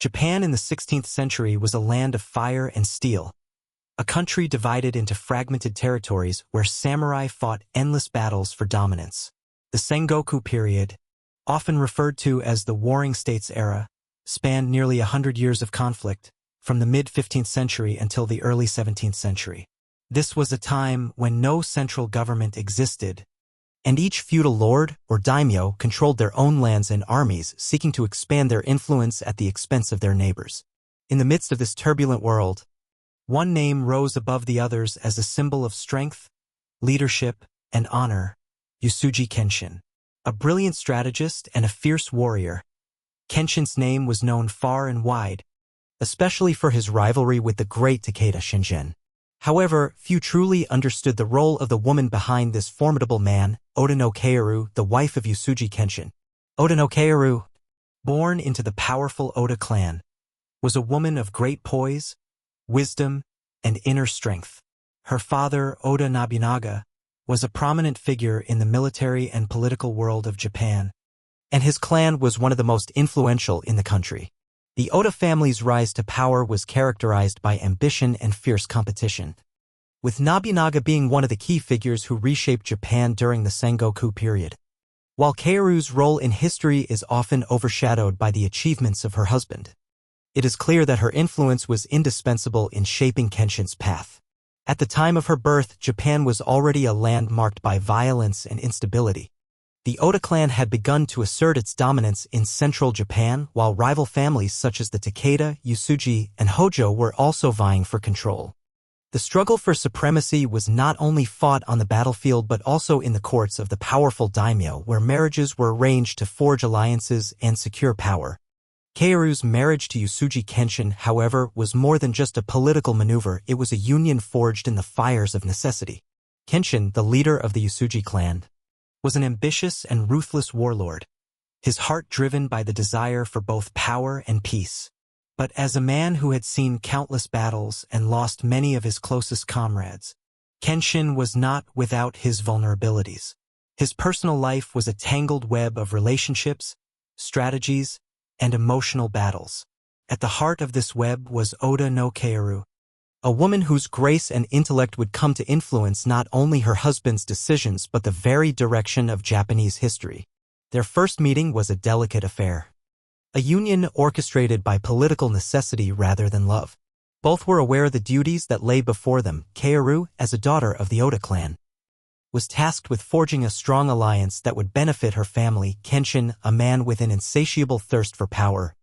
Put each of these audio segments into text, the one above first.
Japan in the 16th century was a land of fire and steel, a country divided into fragmented territories where samurai fought endless battles for dominance. The Sengoku period, often referred to as the Warring States era, spanned nearly 100 years of conflict, from the mid-15th century until the early 17th century. This was a time when no central government existed, and each feudal lord or daimyo controlled their own lands and armies, seeking to expand their influence at the expense of their neighbors. In the midst of this turbulent world, one name rose above the others as a symbol of strength, leadership, and honor: Uesugi Kenshin. A brilliant strategist and a fierce warrior, Kenshin's name was known far and wide, especially for his rivalry with the great Takeda Shingen. However, few truly understood the role of the woman behind this formidable man, Oda no Kaoru, the wife of Uesugi Kenshin. Oda no Kaoru, born into the powerful Oda clan, was a woman of great poise, wisdom, and inner strength. Her father, Oda Nobunaga, was a prominent figure in the military and political world of Japan, and his clan was one of the most influential in the country. The Oda family's rise to power was characterized by ambition and fierce competition, with Nobunaga being one of the key figures who reshaped Japan during the Sengoku period. While Kaoru's role in history is often overshadowed by the achievements of her husband, it is clear that her influence was indispensable in shaping Kenshin's path. At the time of her birth, Japan was already a land marked by violence and instability. The Oda clan had begun to assert its dominance in central Japan, while rival families such as the Takeda, Uesugi, and Hojo were also vying for control. The struggle for supremacy was not only fought on the battlefield but also in the courts of the powerful daimyo, where marriages were arranged to forge alliances and secure power. Kaoru's marriage to Uesugi Kenshin, however, was more than just a political maneuver. It was a union forged in the fires of necessity. Kenshin, the leader of the Uesugi clan, was an ambitious and ruthless warlord, his heart driven by the desire for both power and peace. But as a man who had seen countless battles and lost many of his closest comrades, Kenshin was not without his vulnerabilities. His personal life was a tangled web of relationships, strategies, and emotional battles. At the heart of this web was Oda no Kaoru, a woman whose grace and intellect would come to influence not only her husband's decisions but the very direction of Japanese history. Their first meeting was a delicate affair, a union orchestrated by political necessity rather than love. Both were aware of the duties that lay before them. Kaoru, as a daughter of the Oda clan, was tasked with forging a strong alliance that would benefit her family. Kenshin, a man with an insatiable thirst for power,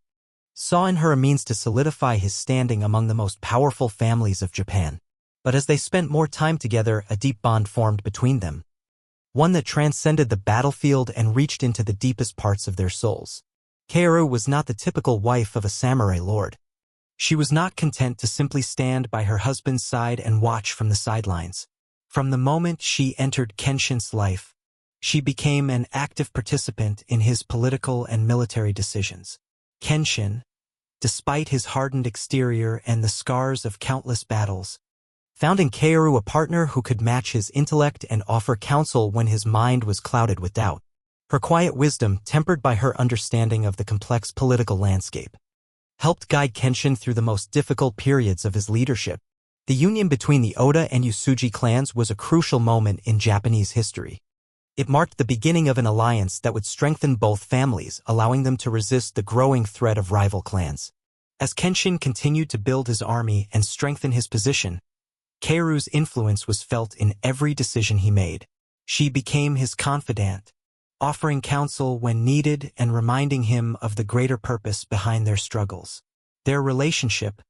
saw in her a means to solidify his standing among the most powerful families of Japan. But as they spent more time together, a deep bond formed between them, one that transcended the battlefield and reached into the deepest parts of their souls. Kaoru was not the typical wife of a samurai lord. She was not content to simply stand by her husband's side and watch from the sidelines. From the moment she entered Kenshin's life, she became an active participant in his political and military decisions. Kenshin, despite his hardened exterior and the scars of countless battles, found in Kaoru a partner who could match his intellect and offer counsel when his mind was clouded with doubt. Her quiet wisdom, tempered by her understanding of the complex political landscape, helped guide Kenshin through the most difficult periods of his leadership. The union between the Oda and Uesugi clans was a crucial moment in Japanese history. It marked the beginning of an alliance that would strengthen both families, allowing them to resist the growing threat of rival clans. As Kenshin continued to build his army and strengthen his position, Kaoru's influence was felt in every decision he made. She became his confidant, offering counsel when needed and reminding him of the greater purpose behind their struggles. Their relationship,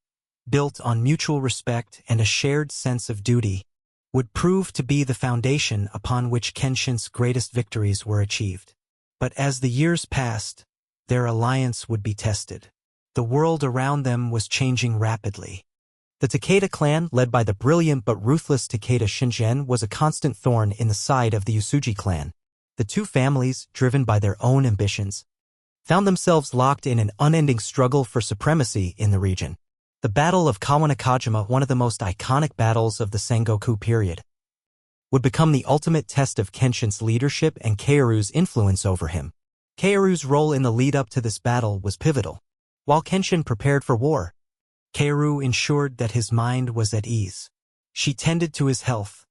built on mutual respect and a shared sense of duty, would prove to be the foundation upon which Kenshin's greatest victories were achieved. But as the years passed, their alliance would be tested. The world around them was changing rapidly. The Takeda clan, led by the brilliant but ruthless Takeda Shingen, was a constant thorn in the side of the Uesugi clan. The two families, driven by their own ambitions, found themselves locked in an unending struggle for supremacy in the region. The Battle of Kawanakajima, one of the most iconic battles of the Sengoku period, would become the ultimate test of Kenshin's leadership and Kaoru's influence over him. Kaoru's role in the lead-up to this battle was pivotal. While Kenshin prepared for war, Kaoru ensured that his mind was at ease. She tended to his health,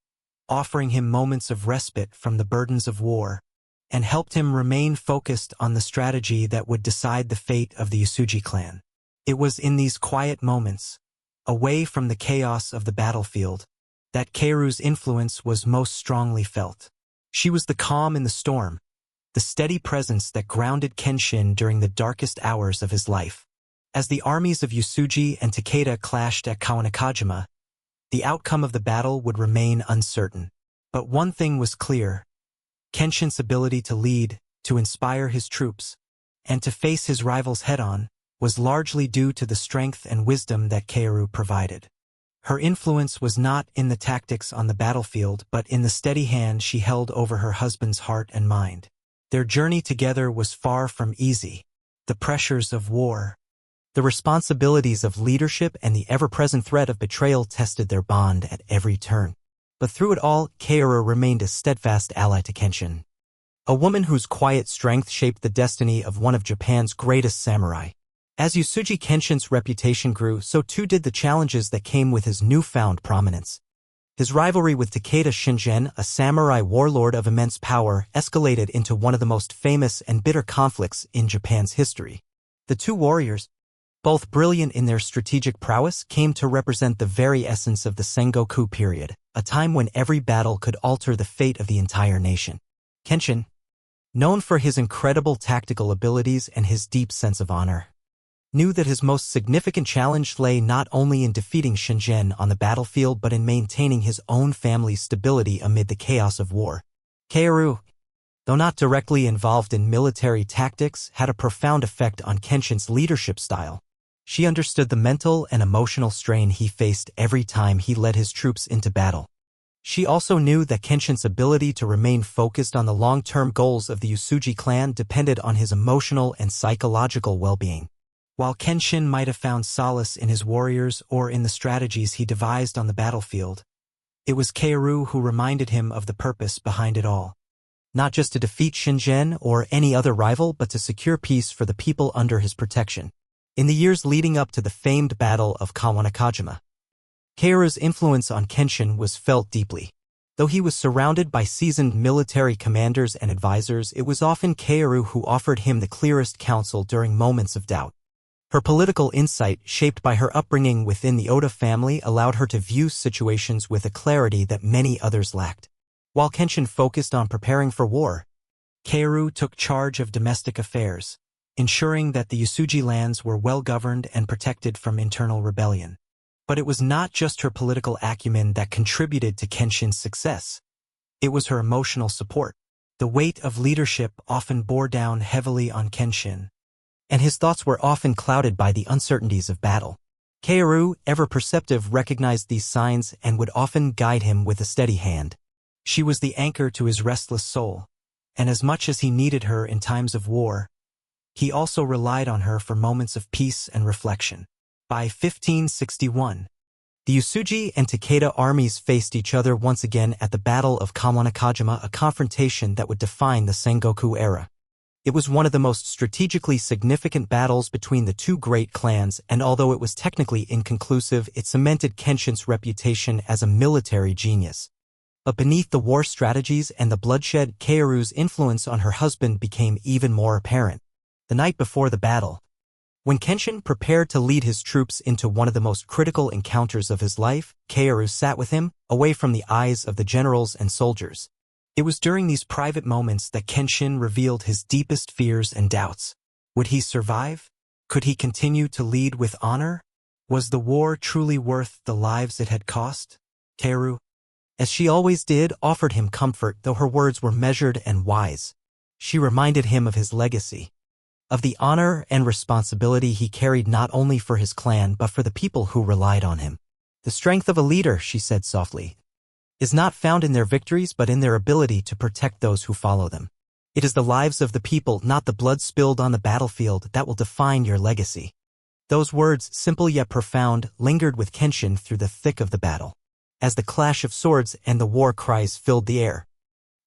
offering him moments of respite from the burdens of war, and helped him remain focused on the strategy that would decide the fate of the Uesugi clan. It was in these quiet moments, away from the chaos of the battlefield, that Kaoru's influence was most strongly felt. She was the calm in the storm, the steady presence that grounded Kenshin during the darkest hours of his life. As the armies of Uesugi and Takeda clashed at Kawanakajima, the outcome of the battle would remain uncertain. But one thing was clear: Kenshin's ability to lead, to inspire his troops, and to face his rivals head-on was largely due to the strength and wisdom that Kaoru provided. Her influence was not in the tactics on the battlefield but in the steady hand she held over her husband's heart and mind. Their journey together was far from easy. The pressures of war, the responsibilities of leadership, and the ever-present threat of betrayal tested their bond at every turn. But through it all, Kaoru remained a steadfast ally to Kenshin. A woman whose quiet strength shaped the destiny of one of Japan's greatest samurai. As Uesugi Kenshin's reputation grew, so too did the challenges that came with his newfound prominence. His rivalry with Takeda Shingen, a samurai warlord of immense power, escalated into one of the most famous and bitter conflicts in Japan's history. The two warriors, both brilliant in their strategic prowess, came to represent the very essence of the Sengoku period, a time when every battle could alter the fate of the entire nation. Kenshin, known for his incredible tactical abilities and his deep sense of honor, knew that his most significant challenge lay not only in defeating Shingen on the battlefield but in maintaining his own family's stability amid the chaos of war. Kaoru, though not directly involved in military tactics, had a profound effect on Kenshin's leadership style. She understood the mental and emotional strain he faced every time he led his troops into battle. She also knew that Kenshin's ability to remain focused on the long-term goals of the Uesugi clan depended on his emotional and psychological well-being. While Kenshin might have found solace in his warriors or in the strategies he devised on the battlefield, it was Kaoru who reminded him of the purpose behind it all. Not just to defeat Shingen or any other rival, but to secure peace for the people under his protection. In the years leading up to the famed Battle of Kawanakajima, Kaoru's influence on Kenshin was felt deeply. Though he was surrounded by seasoned military commanders and advisors, it was often Kaoru who offered him the clearest counsel during moments of doubt. Her political insight, shaped by her upbringing within the Oda family, allowed her to view situations with a clarity that many others lacked. While Kenshin focused on preparing for war, Kaoru took charge of domestic affairs, ensuring that the Uesugi lands were well-governed and protected from internal rebellion. But it was not just her political acumen that contributed to Kenshin's success. It was her emotional support. The weight of leadership often bore down heavily on Kenshin, and his thoughts were often clouded by the uncertainties of battle. Kaoru, ever perceptive, recognized these signs and would often guide him with a steady hand. She was the anchor to his restless soul, and as much as he needed her in times of war, he also relied on her for moments of peace and reflection. By 1561, the Uesugi and Takeda armies faced each other once again at the Battle of Kawanakajima, a confrontation that would define the Sengoku era. It was one of the most strategically significant battles between the two great clans, and although it was technically inconclusive, it cemented Kenshin's reputation as a military genius. But beneath the war strategies and the bloodshed, Kaoru's influence on her husband became even more apparent. The night before the battle, when Kenshin prepared to lead his troops into one of the most critical encounters of his life, Kaoru sat with him, away from the eyes of the generals and soldiers. It was during these private moments that Kenshin revealed his deepest fears and doubts. Would he survive? Could he continue to lead with honor? Was the war truly worth the lives it had cost? Kaoru, as she always did, offered him comfort, though her words were measured and wise. She reminded him of his legacy, of the honor and responsibility he carried not only for his clan but for the people who relied on him. The strength of a leader, she said softly, is not found in their victories but in their ability to protect those who follow them. It is the lives of the people, not the blood spilled on the battlefield, that will define your legacy. Those words, simple yet profound, lingered with Kenshin through the thick of the battle. As the clash of swords and the war cries filled the air,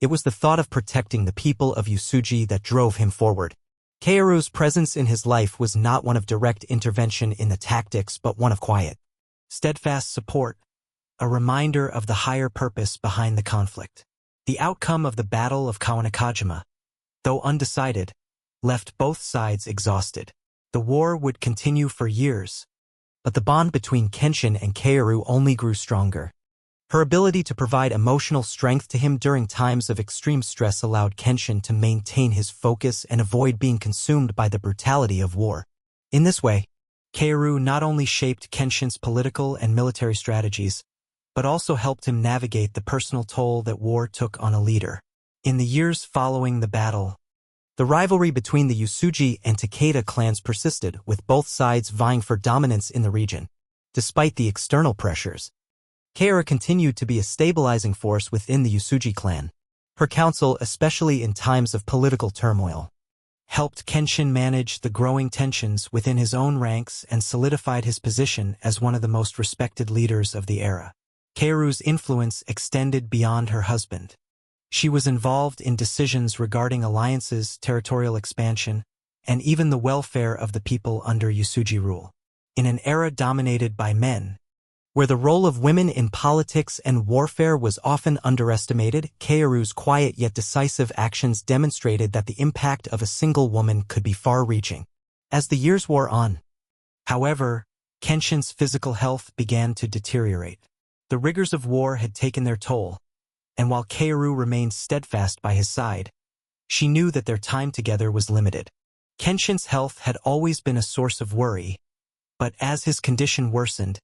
it was the thought of protecting the people of Uesugi that drove him forward. Kaoru's presence in his life was not one of direct intervention in the tactics but one of quiet, steadfast support, a reminder of the higher purpose behind the conflict. The outcome of the Battle of Kawanakajima, though undecided, left both sides exhausted. The war would continue for years, but the bond between Kenshin and Kaoru only grew stronger. Her ability to provide emotional strength to him during times of extreme stress allowed Kenshin to maintain his focus and avoid being consumed by the brutality of war. In this way, Kaoru not only shaped Kenshin's political and military strategies, but also helped him navigate the personal toll that war took on a leader. In the years following the battle, the rivalry between the Uesugi and Takeda clans persisted, with both sides vying for dominance in the region. Despite the external pressures, Kaoru continued to be a stabilizing force within the Uesugi clan. Her counsel, especially in times of political turmoil, helped Kenshin manage the growing tensions within his own ranks and solidified his position as one of the most respected leaders of the era. Kaoru's influence extended beyond her husband. She was involved in decisions regarding alliances, territorial expansion, and even the welfare of the people under Uesugi rule. In an era dominated by men, where the role of women in politics and warfare was often underestimated, Kaoru's quiet yet decisive actions demonstrated that the impact of a single woman could be far-reaching. As the years wore on, however, Kenshin's physical health began to deteriorate. The rigors of war had taken their toll, and while Kaoru remained steadfast by his side, she knew that their time together was limited. Kenshin's health had always been a source of worry, but as his condition worsened,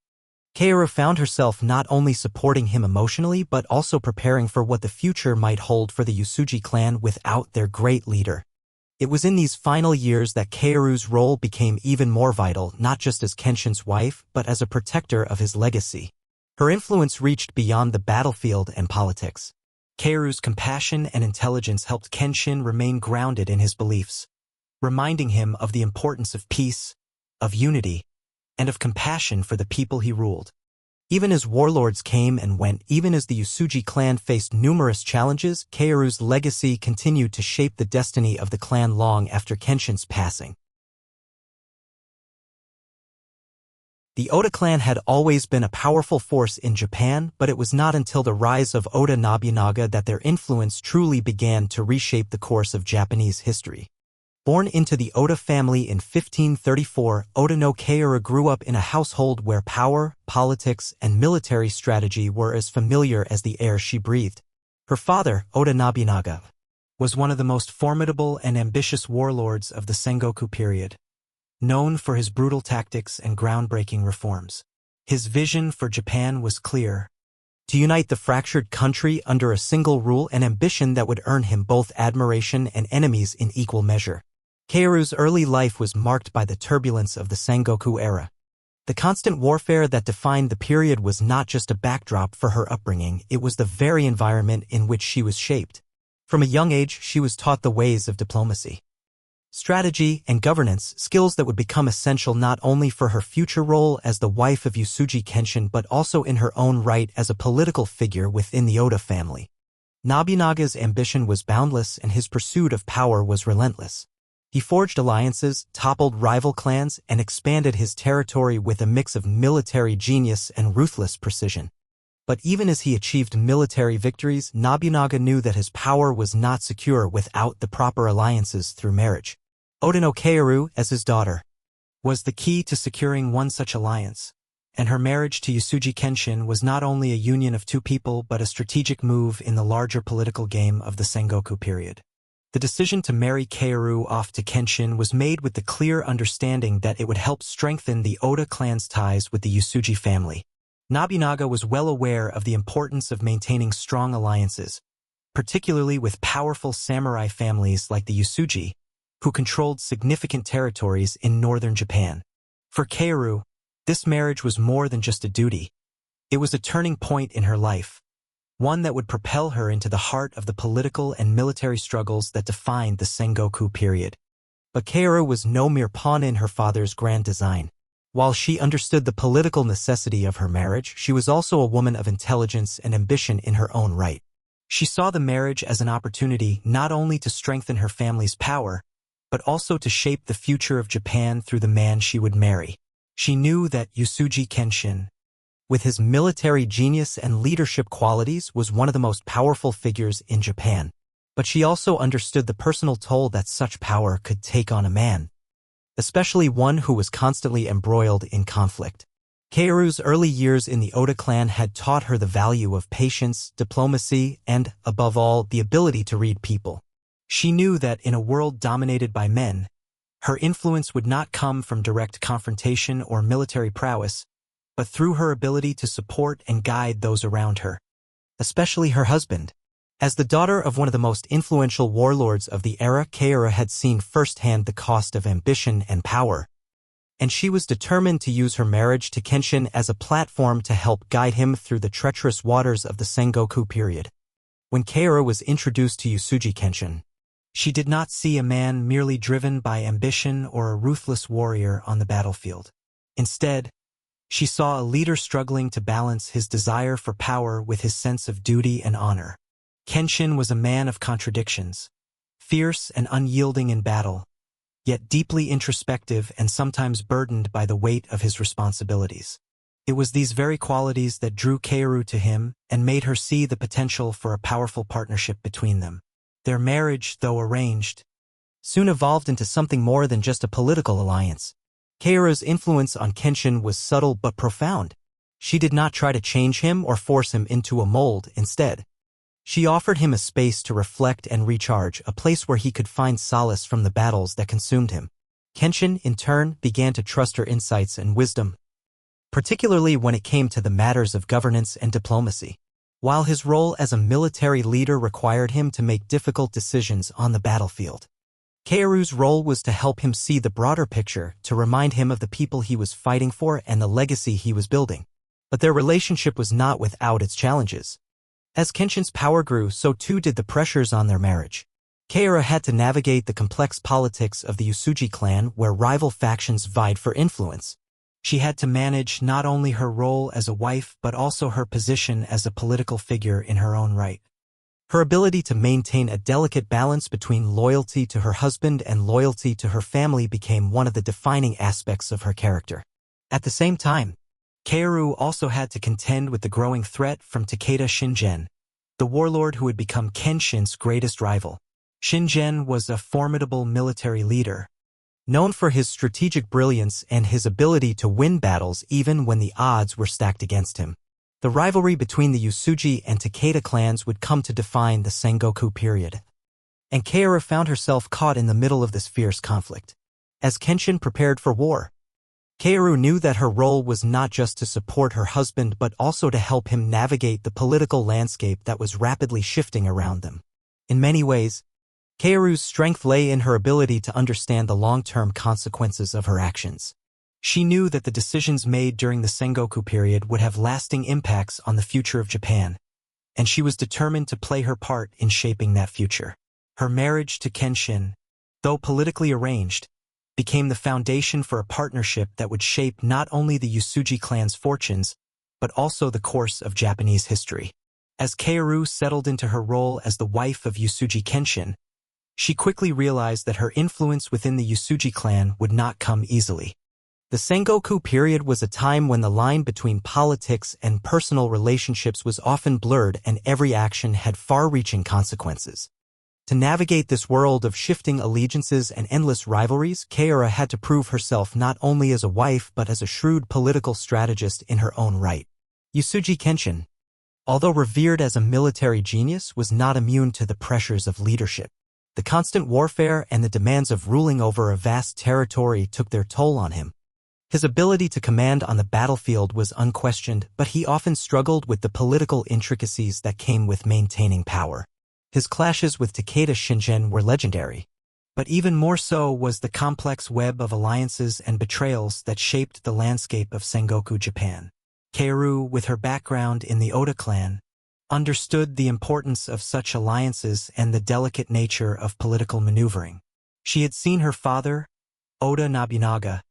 Kaoru found herself not only supporting him emotionally but also preparing for what the future might hold for the Uesugi clan without their great leader. It was in these final years that Kaoru's role became even more vital, not just as Kenshin's wife, but as a protector of his legacy. Her influence reached beyond the battlefield and politics. Kaoru's compassion and intelligence helped Kenshin remain grounded in his beliefs, reminding him of the importance of peace, of unity, and of compassion for the people he ruled. Even as warlords came and went, even as the Uesugi clan faced numerous challenges, Kaoru's legacy continued to shape the destiny of the clan long after Kenshin's passing. The Oda clan had always been a powerful force in Japan, but it was not until the rise of Oda Nobunaga that their influence truly began to reshape the course of Japanese history. Born into the Oda family in 1534, Oda no Kaoru grew up in a household where power, politics, and military strategy were as familiar as the air she breathed. Her father, Oda Nobunaga, was one of the most formidable and ambitious warlords of the Sengoku period, known for his brutal tactics and groundbreaking reforms. His vision for Japan was clear: to unite the fractured country under a single rule, an ambition that would earn him both admiration and enemies in equal measure. Kaoru's early life was marked by the turbulence of the Sengoku era. The constant warfare that defined the period was not just a backdrop for her upbringing, it was the very environment in which she was shaped. From a young age, she was taught the ways of diplomacy, strategy, and governance, skills that would become essential not only for her future role as the wife of Uesugi Kenshin but also in her own right as a political figure within the Oda family. Nobunaga's ambition was boundless and his pursuit of power was relentless. He forged alliances, toppled rival clans, and expanded his territory with a mix of military genius and ruthless precision. But even as he achieved military victories, Nobunaga knew that his power was not secure without the proper alliances through marriage. Oda no Kaoru, as his daughter, was the key to securing one such alliance, and her marriage to Uesugi Kenshin was not only a union of two people but a strategic move in the larger political game of the Sengoku period. The decision to marry Kaoru off to Kenshin was made with the clear understanding that it would help strengthen the Oda clan's ties with the Uesugi family. Nobunaga was well aware of the importance of maintaining strong alliances, particularly with powerful samurai families like the Uesugi, who controlled significant territories in northern Japan. For Kaoru, this marriage was more than just a duty. It was a turning point in her life, one that would propel her into the heart of the political and military struggles that defined the Sengoku period. But Kaoru was no mere pawn in her father's grand design. While she understood the political necessity of her marriage, she was also a woman of intelligence and ambition in her own right. She saw the marriage as an opportunity not only to strengthen her family's power, but also to shape the future of Japan through the man she would marry. She knew that Uesugi Kenshin, with his military genius and leadership qualities, was one of the most powerful figures in Japan. But she also understood the personal toll that such power could take on a man, especially one who was constantly embroiled in conflict. Kaoru's early years in the Oda clan had taught her the value of patience, diplomacy, and, above all, the ability to read people. She knew that in a world dominated by men, her influence would not come from direct confrontation or military prowess, but through her ability to support and guide those around her, especially her husband. As the daughter of one of the most influential warlords of the era, Kaoru had seen firsthand the cost of ambition and power, and she was determined to use her marriage to Kenshin as a platform to help guide him through the treacherous waters of the Sengoku period. When Kaoru was introduced to Uesugi Kenshin, she did not see a man merely driven by ambition or a ruthless warrior on the battlefield. Instead, she saw a leader struggling to balance his desire for power with his sense of duty and honor. Kenshin was a man of contradictions, fierce and unyielding in battle, yet deeply introspective and sometimes burdened by the weight of his responsibilities. It was these very qualities that drew Kaoru to him and made her see the potential for a powerful partnership between them. Their marriage, though arranged, soon evolved into something more than just a political alliance. Kaoru's influence on Kenshin was subtle but profound. She did not try to change him or force him into a mold. Instead, she offered him a space to reflect and recharge, a place where he could find solace from the battles that consumed him. Kenshin, in turn, began to trust her insights and wisdom, particularly when it came to the matters of governance and diplomacy. While his role as a military leader required him to make difficult decisions on the battlefield, Kaoru's role was to help him see the broader picture, to remind him of the people he was fighting for and the legacy he was building. But their relationship was not without its challenges. As Kenshin's power grew, so too did the pressures on their marriage. Kaoru had to navigate the complex politics of the Uesugi clan, where rival factions vied for influence. She had to manage not only her role as a wife but also her position as a political figure in her own right. Her ability to maintain a delicate balance between loyalty to her husband and loyalty to her family became one of the defining aspects of her character. At the same time, Kaoru also had to contend with the growing threat from Takeda Shingen, the warlord who had become Kenshin's greatest rival. Shingen was a formidable military leader, known for his strategic brilliance and his ability to win battles even when the odds were stacked against him. The rivalry between the Uesugi and Takeda clans would come to define the Sengoku period, and Kaoru found herself caught in the middle of this fierce conflict. As Kenshin prepared for war, Kaoru knew that her role was not just to support her husband but also to help him navigate the political landscape that was rapidly shifting around them. In many ways, Kaoru's strength lay in her ability to understand the long-term consequences of her actions. She knew that the decisions made during the Sengoku period would have lasting impacts on the future of Japan, and she was determined to play her part in shaping that future. Her marriage to Kenshin, though politically arranged, became the foundation for a partnership that would shape not only the Uesugi clan's fortunes, but also the course of Japanese history. As Kaoru settled into her role as the wife of Uesugi Kenshin, she quickly realized that her influence within the Uesugi clan would not come easily. The Sengoku period was a time when the line between politics and personal relationships was often blurred and every action had far-reaching consequences. To navigate this world of shifting allegiances and endless rivalries, Kaoru had to prove herself not only as a wife but as a shrewd political strategist in her own right. Uesugi Kenshin, although revered as a military genius, was not immune to the pressures of leadership. The constant warfare and the demands of ruling over a vast territory took their toll on him. His ability to command on the battlefield was unquestioned, but he often struggled with the political intricacies that came with maintaining power. His clashes with Takeda Shingen were legendary, but even more so was the complex web of alliances and betrayals that shaped the landscape of Sengoku Japan. Kaoru, with her background in the Oda clan, understood the importance of such alliances and the delicate nature of political maneuvering. She had seen her father, Oda Nobunaga,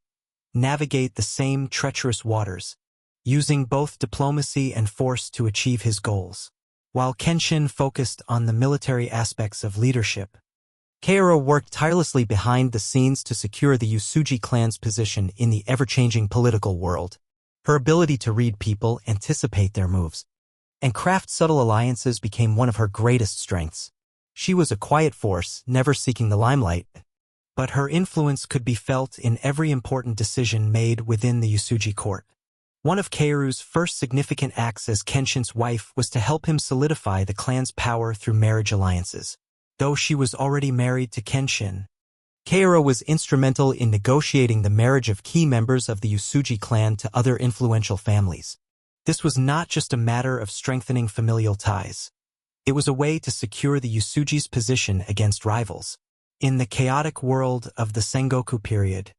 navigate the same treacherous waters, using both diplomacy and force to achieve his goals. While Kenshin focused on the military aspects of leadership, Kaoru worked tirelessly behind the scenes to secure the Uesugi clan's position in the ever-changing political world. Her ability to read people, anticipate their moves, and craft subtle alliances became one of her greatest strengths. She was a quiet force, never seeking the limelight, but her influence could be felt in every important decision made within the Uesugi court. One of Kaoru's first significant acts as Kenshin's wife was to help him solidify the clan's power through marriage alliances. Though she was already married to Kenshin, Kaoru was instrumental in negotiating the marriage of key members of the Uesugi clan to other influential families. This was not just a matter of strengthening familial ties. It was a way to secure the Uesugi's position against rivals. In the chaotic world of the Sengoku period,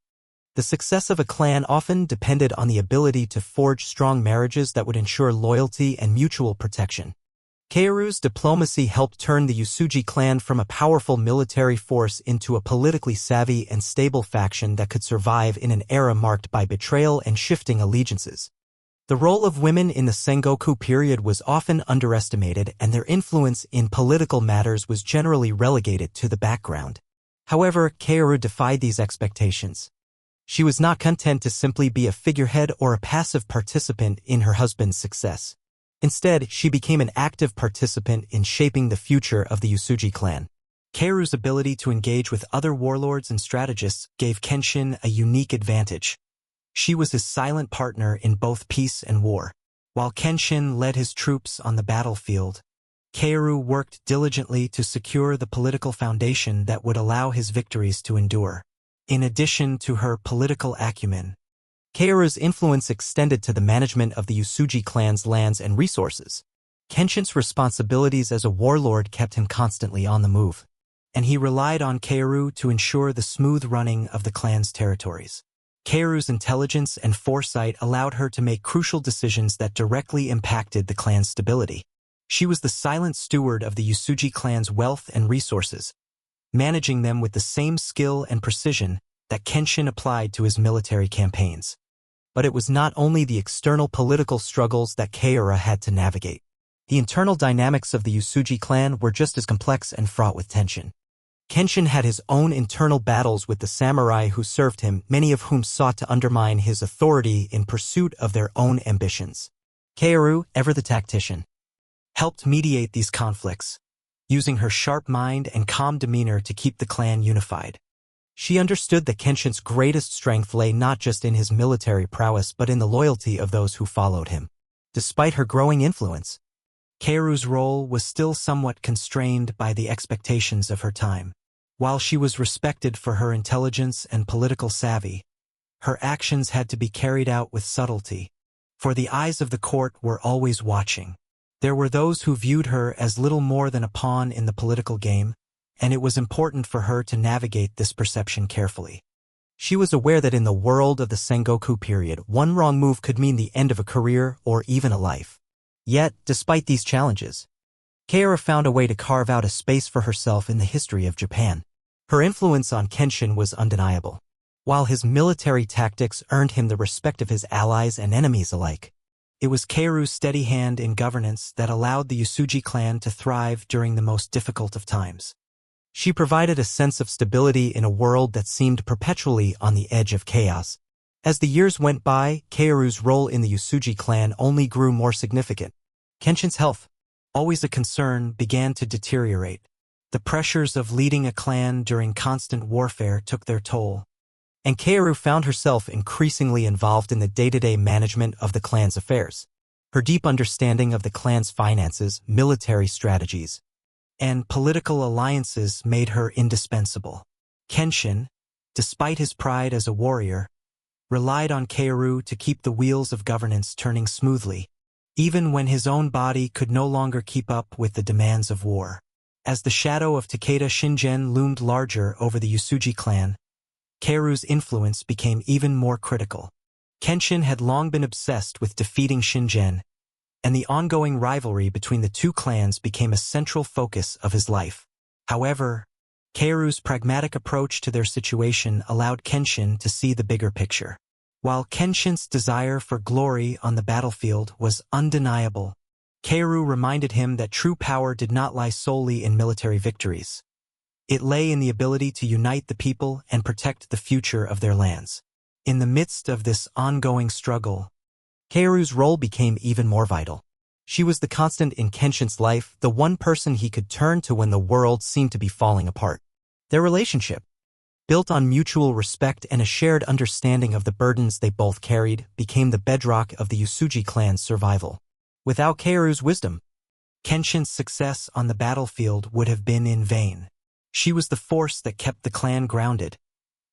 the success of a clan often depended on the ability to forge strong marriages that would ensure loyalty and mutual protection. Kaoru's diplomacy helped turn the Uesugi clan from a powerful military force into a politically savvy and stable faction that could survive in an era marked by betrayal and shifting allegiances. The role of women in the Sengoku period was often underestimated, and their influence in political matters was generally relegated to the background. However, Kaoru defied these expectations. She was not content to simply be a figurehead or a passive participant in her husband's success. Instead, she became an active participant in shaping the future of the Uesugi clan. Kaoru's ability to engage with other warlords and strategists gave Kenshin a unique advantage. She was his silent partner in both peace and war. While Kenshin led his troops on the battlefield, Kaoru worked diligently to secure the political foundation that would allow his victories to endure. In addition to her political acumen, Kaoru's influence extended to the management of the Uesugi clan's lands and resources. Kenshin's responsibilities as a warlord kept him constantly on the move, and he relied on Kaoru to ensure the smooth running of the clan's territories. Kaoru's intelligence and foresight allowed her to make crucial decisions that directly impacted the clan's stability. She was the silent steward of the Uesugi clan's wealth and resources, managing them with the same skill and precision that Kenshin applied to his military campaigns. But it was not only the external political struggles that Kaoru had to navigate. The internal dynamics of the Uesugi clan were just as complex and fraught with tension. Kenshin had his own internal battles with the samurai who served him, many of whom sought to undermine his authority in pursuit of their own ambitions. Kaoru, ever the tactician, helped mediate these conflicts, using her sharp mind and calm demeanor to keep the clan unified. She understood that Kenshin's greatest strength lay not just in his military prowess but in the loyalty of those who followed him. Despite her growing influence, Kaoru's role was still somewhat constrained by the expectations of her time. While she was respected for her intelligence and political savvy, her actions had to be carried out with subtlety, for the eyes of the court were always watching. There were those who viewed her as little more than a pawn in the political game, and it was important for her to navigate this perception carefully. She was aware that in the world of the Sengoku period, one wrong move could mean the end of a career or even a life. Yet, despite these challenges, Kaoru found a way to carve out a space for herself in the history of Japan. Her influence on Kenshin was undeniable. While his military tactics earned him the respect of his allies and enemies alike, it was Kaoru's steady hand in governance that allowed the Uesugi clan to thrive during the most difficult of times. She provided a sense of stability in a world that seemed perpetually on the edge of chaos. As the years went by, Kaoru's role in the Uesugi clan only grew more significant. Kenshin's health, always a concern, began to deteriorate. The pressures of leading a clan during constant warfare took their toll, and Kaoru found herself increasingly involved in the day-to-day management of the clan's affairs. Her deep understanding of the clan's finances, military strategies, and political alliances made her indispensable. Kenshin, despite his pride as a warrior, relied on Kaoru to keep the wheels of governance turning smoothly, even when his own body could no longer keep up with the demands of war. As the shadow of Takeda Shingen loomed larger over the Uesugi clan, Kaoru's influence became even more critical. Kenshin had long been obsessed with defeating Shingen, and the ongoing rivalry between the two clans became a central focus of his life. However, Kaoru's pragmatic approach to their situation allowed Kenshin to see the bigger picture. While Kenshin's desire for glory on the battlefield was undeniable, Kaoru reminded him that true power did not lie solely in military victories. It lay in the ability to unite the people and protect the future of their lands. In the midst of this ongoing struggle, Kaoru's role became even more vital. She was the constant in Kenshin's life, the one person he could turn to when the world seemed to be falling apart. Their relationship, built on mutual respect and a shared understanding of the burdens they both carried, became the bedrock of the Uesugi clan's survival. Without Kaoru's wisdom, Kenshin's success on the battlefield would have been in vain. She was the force that kept the clan grounded,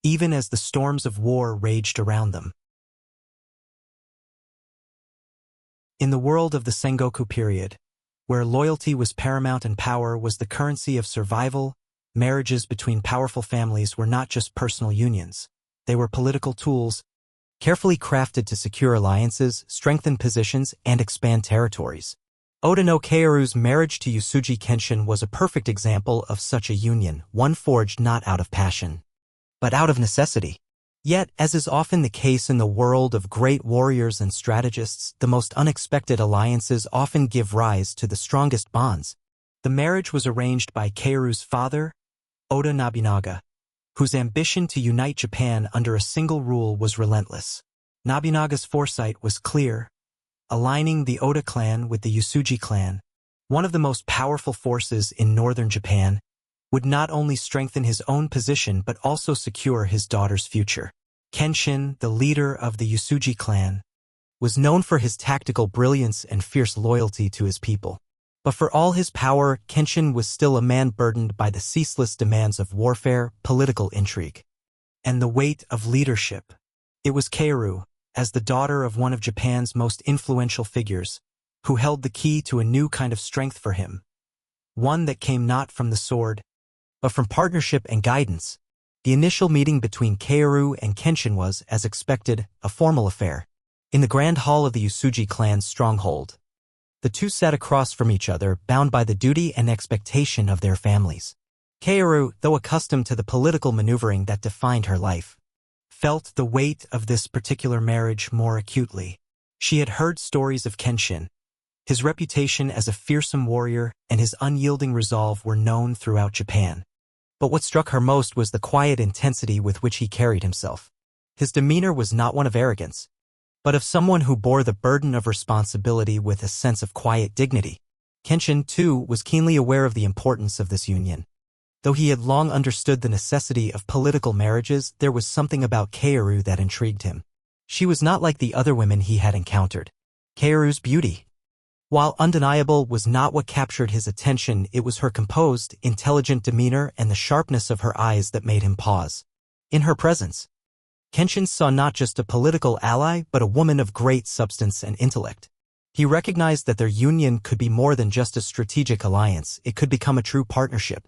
even as the storms of war raged around them. In the world of the Sengoku period, where loyalty was paramount and power was the currency of survival, marriages between powerful families were not just personal unions. They were political tools, carefully crafted to secure alliances, strengthen positions, and expand territories. Oda no Kaoru's marriage to Uesugi Kenshin was a perfect example of such a union, one forged not out of passion, but out of necessity. Yet, as is often the case in the world of great warriors and strategists, the most unexpected alliances often give rise to the strongest bonds. The marriage was arranged by Kaoru's father, Oda Nobunaga, whose ambition to unite Japan under a single rule was relentless. Nobunaga's foresight was clear, aligning the Oda clan with the Uesugi clan, one of the most powerful forces in northern Japan, would not only strengthen his own position but also secure his daughter's future. Kenshin, the leader of the Uesugi clan, was known for his tactical brilliance and fierce loyalty to his people. But for all his power, Kenshin was still a man burdened by the ceaseless demands of warfare, political intrigue, and the weight of leadership. It was Kaoru, as the daughter of one of Japan's most influential figures, who held the key to a new kind of strength for him, one that came not from the sword, but from partnership and guidance. The initial meeting between Kaoru and Kenshin was, as expected, a formal affair. In the grand hall of the Uesugi clan's stronghold, the two sat across from each other, bound by the duty and expectation of their families. Kaoru, though accustomed to the political maneuvering that defined her life, felt the weight of this particular marriage more acutely. She had heard stories of Kenshin. His reputation as a fearsome warrior and his unyielding resolve were known throughout Japan. But what struck her most was the quiet intensity with which he carried himself. His demeanor was not one of arrogance, but of someone who bore the burden of responsibility with a sense of quiet dignity. Kenshin, too, was keenly aware of the importance of this union. Though he had long understood the necessity of political marriages, there was something about Kaoru that intrigued him. She was not like the other women he had encountered. Kaoru's beauty, while undeniable, was not what captured his attention. It was her composed, intelligent demeanor and the sharpness of her eyes that made him pause. In her presence, Kenshin saw not just a political ally but a woman of great substance and intellect. He recognized that their union could be more than just a strategic alliance. It could become a true partnership,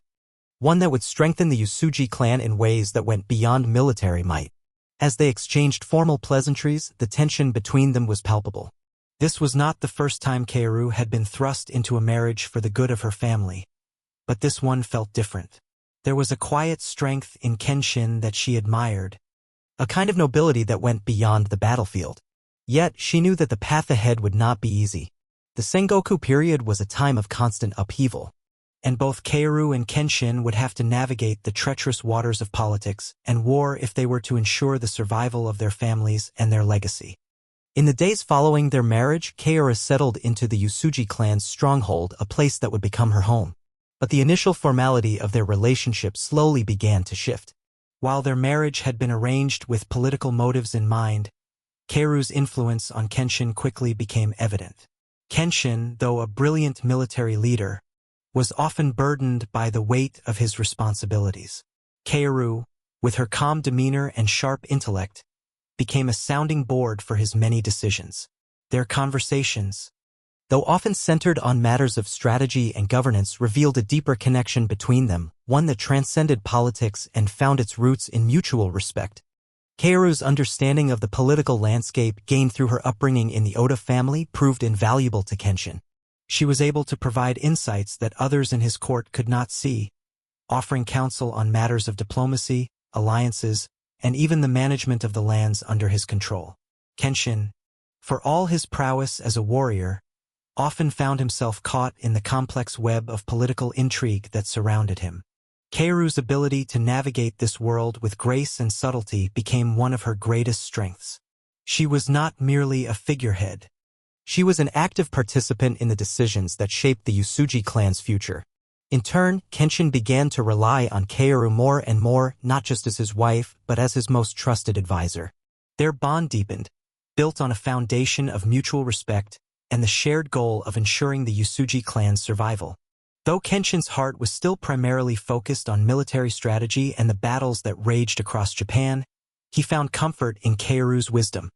one that would strengthen the Uesugi clan in ways that went beyond military might. As they exchanged formal pleasantries, the tension between them was palpable. This was not the first time Kaoru had been thrust into a marriage for the good of her family, but this one felt different. There was a quiet strength in Kenshin that she admired, a kind of nobility that went beyond the battlefield. Yet she knew that the path ahead would not be easy. The Sengoku period was a time of constant upheaval, and both Kaoru and Kenshin would have to navigate the treacherous waters of politics and war if they were to ensure the survival of their families and their legacy. In the days following their marriage, Kaoru settled into the Uesugi clan's stronghold, a place that would become her home. But the initial formality of their relationship slowly began to shift. While their marriage had been arranged with political motives in mind, Kaoru's influence on Kenshin quickly became evident. Kenshin, though a brilliant military leader, was often burdened by the weight of his responsibilities. Kaoru, with her calm demeanor and sharp intellect, became a sounding board for his many decisions. Their conversations, though often centered on matters of strategy and governance, revealed a deeper connection between them, one that transcended politics and found its roots in mutual respect. Kaoru's understanding of the political landscape gained through her upbringing in the Oda family proved invaluable to Kenshin. She was able to provide insights that others in his court could not see, offering counsel on matters of diplomacy, alliances, and even the management of the lands under his control. Kenshin, for all his prowess as a warrior, often found himself caught in the complex web of political intrigue that surrounded him. Kaoru's ability to navigate this world with grace and subtlety became one of her greatest strengths. She was not merely a figurehead. She was an active participant in the decisions that shaped the Uesugi clan's future. In turn, Kenshin began to rely on Kaoru more and more, not just as his wife, but as his most trusted advisor. Their bond deepened, built on a foundation of mutual respect and the shared goal of ensuring the Uesugi clan's survival. Though Kenshin's heart was still primarily focused on military strategy and the battles that raged across Japan, he found comfort in Kaoru's wisdom.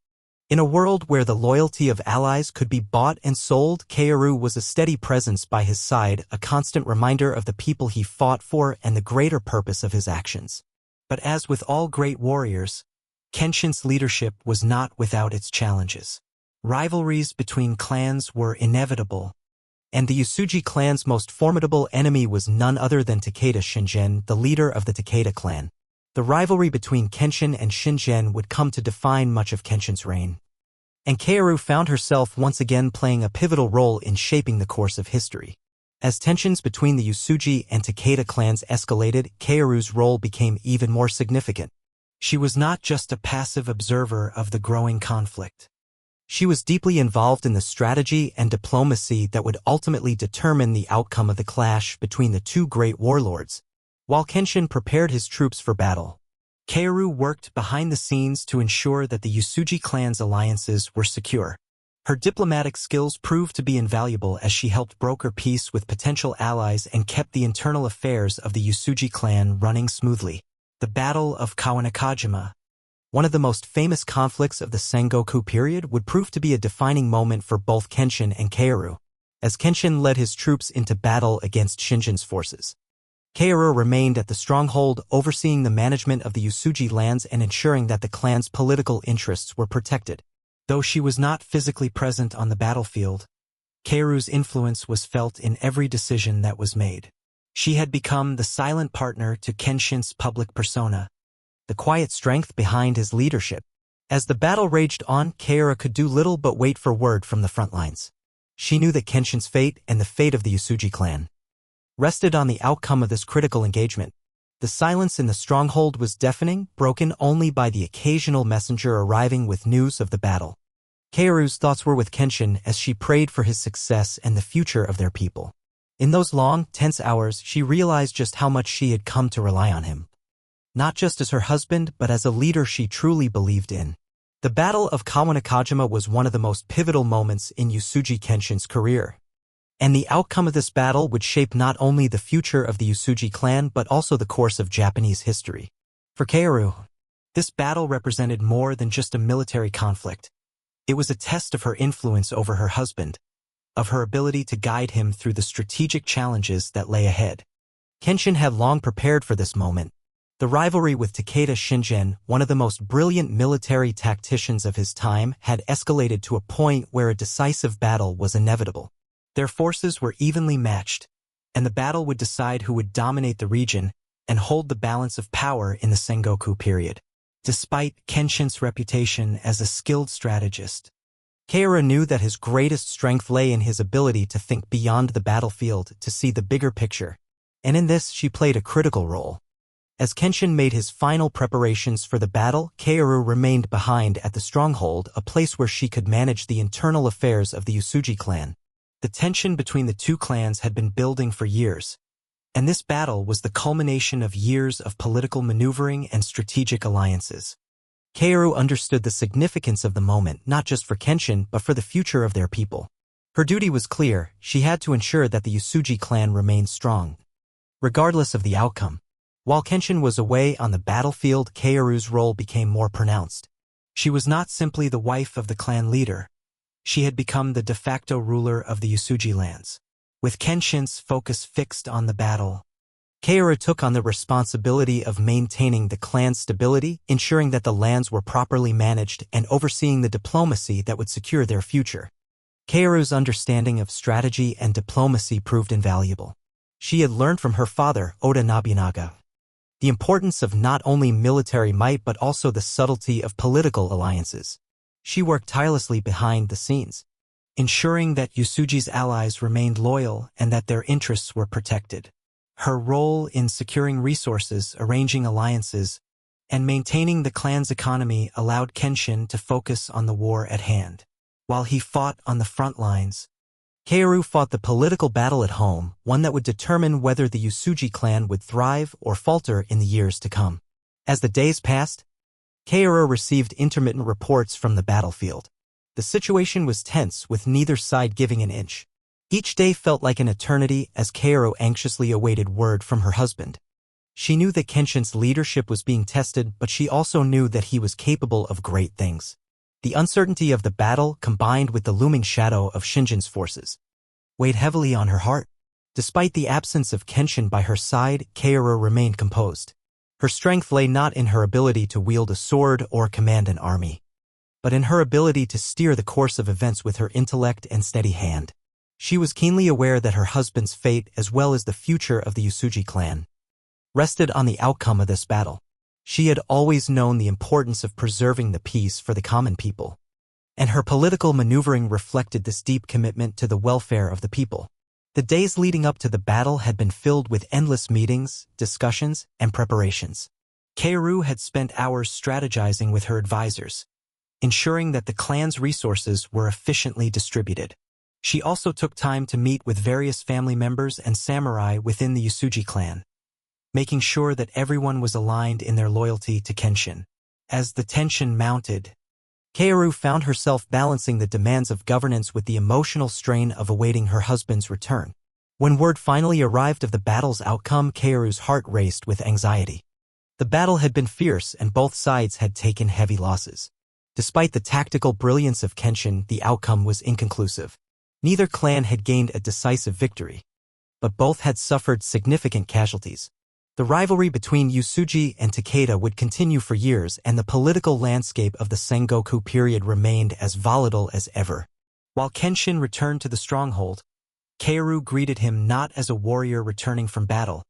In a world where the loyalty of allies could be bought and sold, Kaoru was a steady presence by his side, a constant reminder of the people he fought for and the greater purpose of his actions. But as with all great warriors, Kenshin's leadership was not without its challenges. Rivalries between clans were inevitable, and the Uesugi clan's most formidable enemy was none other than Takeda Shingen, the leader of the Takeda clan. The rivalry between Kenshin and Shingen would come to define much of Kenshin's reign. And Kaoru found herself once again playing a pivotal role in shaping the course of history. As tensions between the Uesugi and Takeda clans escalated, Kaoru's role became even more significant. She was not just a passive observer of the growing conflict. She was deeply involved in the strategy and diplomacy that would ultimately determine the outcome of the clash between the two great warlords. While Kenshin prepared his troops for battle, Kaoru worked behind the scenes to ensure that the Uesugi clan's alliances were secure. Her diplomatic skills proved to be invaluable as she helped broker peace with potential allies and kept the internal affairs of the Uesugi clan running smoothly. The Battle of Kawanakajima, one of the most famous conflicts of the Sengoku period, would prove to be a defining moment for both Kenshin and Kaoru, as Kenshin led his troops into battle against Shingen's forces. Kaoru remained at the stronghold, overseeing the management of the Uesugi lands and ensuring that the clan's political interests were protected. Though she was not physically present on the battlefield, Kaoru's influence was felt in every decision that was made. She had become the silent partner to Kenshin's public persona, the quiet strength behind his leadership. As the battle raged on, Kaoru could do little but wait for word from the front lines. She knew that Kenshin's fate and the fate of the Uesugi clan rested on the outcome of this critical engagement. The silence in the stronghold was deafening, broken only by the occasional messenger arriving with news of the battle. Kaoru's thoughts were with Kenshin as she prayed for his success and the future of their people. In those long, tense hours, she realized just how much she had come to rely on him. Not just as her husband, but as a leader she truly believed in. The Battle of Kawanakajima was one of the most pivotal moments in Uesugi Kenshin's career. And the outcome of this battle would shape not only the future of the Uesugi clan but also the course of Japanese history. For Kaoru, this battle represented more than just a military conflict. It was a test of her influence over her husband, of her ability to guide him through the strategic challenges that lay ahead. Kenshin had long prepared for this moment. The rivalry with Takeda Shingen, one of the most brilliant military tacticians of his time, had escalated to a point where a decisive battle was inevitable. Their forces were evenly matched, and the battle would decide who would dominate the region and hold the balance of power in the Sengoku period. Despite Kenshin's reputation as a skilled strategist, Kaoru knew that his greatest strength lay in his ability to think beyond the battlefield, to see the bigger picture, and in this she played a critical role. As Kenshin made his final preparations for the battle, Kaoru remained behind at the stronghold, a place where she could manage the internal affairs of the Uesugi clan. The tension between the two clans had been building for years, and this battle was the culmination of years of political maneuvering and strategic alliances. Kaoru understood the significance of the moment, not just for Kenshin, but for the future of their people. Her duty was clear: she had to ensure that the Uesugi clan remained strong, regardless of the outcome. While Kenshin was away on the battlefield, Kaoru's role became more pronounced. She was not simply the wife of the clan leader. She had become the de facto ruler of the Uesugi lands. With Kenshin's focus fixed on the battle, Kaoru took on the responsibility of maintaining the clan's stability, ensuring that the lands were properly managed, and overseeing the diplomacy that would secure their future. Kaoru's understanding of strategy and diplomacy proved invaluable. She had learned from her father, Oda Nobunaga, the importance of not only military might but also the subtlety of political alliances. She worked tirelessly behind the scenes, ensuring that Uesugi's allies remained loyal and that their interests were protected. Her role in securing resources, arranging alliances, and maintaining the clan's economy allowed Kenshin to focus on the war at hand. While he fought on the front lines, Kaoru fought the political battle at home, one that would determine whether the Uesugi clan would thrive or falter in the years to come. As the days passed, Kaoru received intermittent reports from the battlefield. The situation was tense, with neither side giving an inch. Each day felt like an eternity as Kaoru anxiously awaited word from her husband. She knew that Kenshin's leadership was being tested, but she also knew that he was capable of great things. The uncertainty of the battle, combined with the looming shadow of Shinjin's forces, weighed heavily on her heart. Despite the absence of Kenshin by her side, Kaoru remained composed. Her strength lay not in her ability to wield a sword or command an army, but in her ability to steer the course of events with her intellect and steady hand. She was keenly aware that her husband's fate, as well as the future of the Uesugi clan, rested on the outcome of this battle. She had always known the importance of preserving the peace for the common people, and her political maneuvering reflected this deep commitment to the welfare of the people. The days leading up to the battle had been filled with endless meetings, discussions, and preparations. Kaoru had spent hours strategizing with her advisors, ensuring that the clan's resources were efficiently distributed. She also took time to meet with various family members and samurai within the Uesugi clan, making sure that everyone was aligned in their loyalty to Kenshin. As the tension mounted, Kaoru found herself balancing the demands of governance with the emotional strain of awaiting her husband's return. When word finally arrived of the battle's outcome, Kaoru's heart raced with anxiety. The battle had been fierce and both sides had taken heavy losses. Despite the tactical brilliance of Kenshin, the outcome was inconclusive. Neither clan had gained a decisive victory, but both had suffered significant casualties. The rivalry between Uesugi and Takeda would continue for years, and the political landscape of the Sengoku period remained as volatile as ever. While Kenshin returned to the stronghold, Kaoru greeted him not as a warrior returning from battle,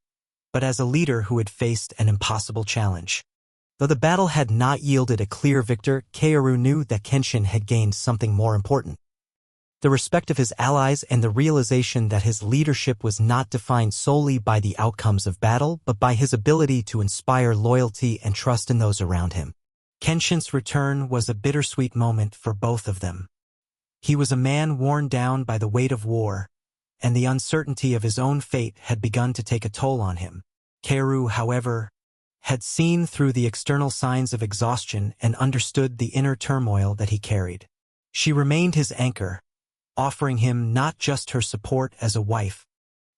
but as a leader who had faced an impossible challenge. Though the battle had not yielded a clear victor, Kaoru knew that Kenshin had gained something more important: the respect of his allies and the realization that his leadership was not defined solely by the outcomes of battle, but by his ability to inspire loyalty and trust in those around him. Kenshin's return was a bittersweet moment for both of them. He was a man worn down by the weight of war, and the uncertainty of his own fate had begun to take a toll on him. Kaoru, however, had seen through the external signs of exhaustion and understood the inner turmoil that he carried. She remained his anchor, offering him not just her support as a wife,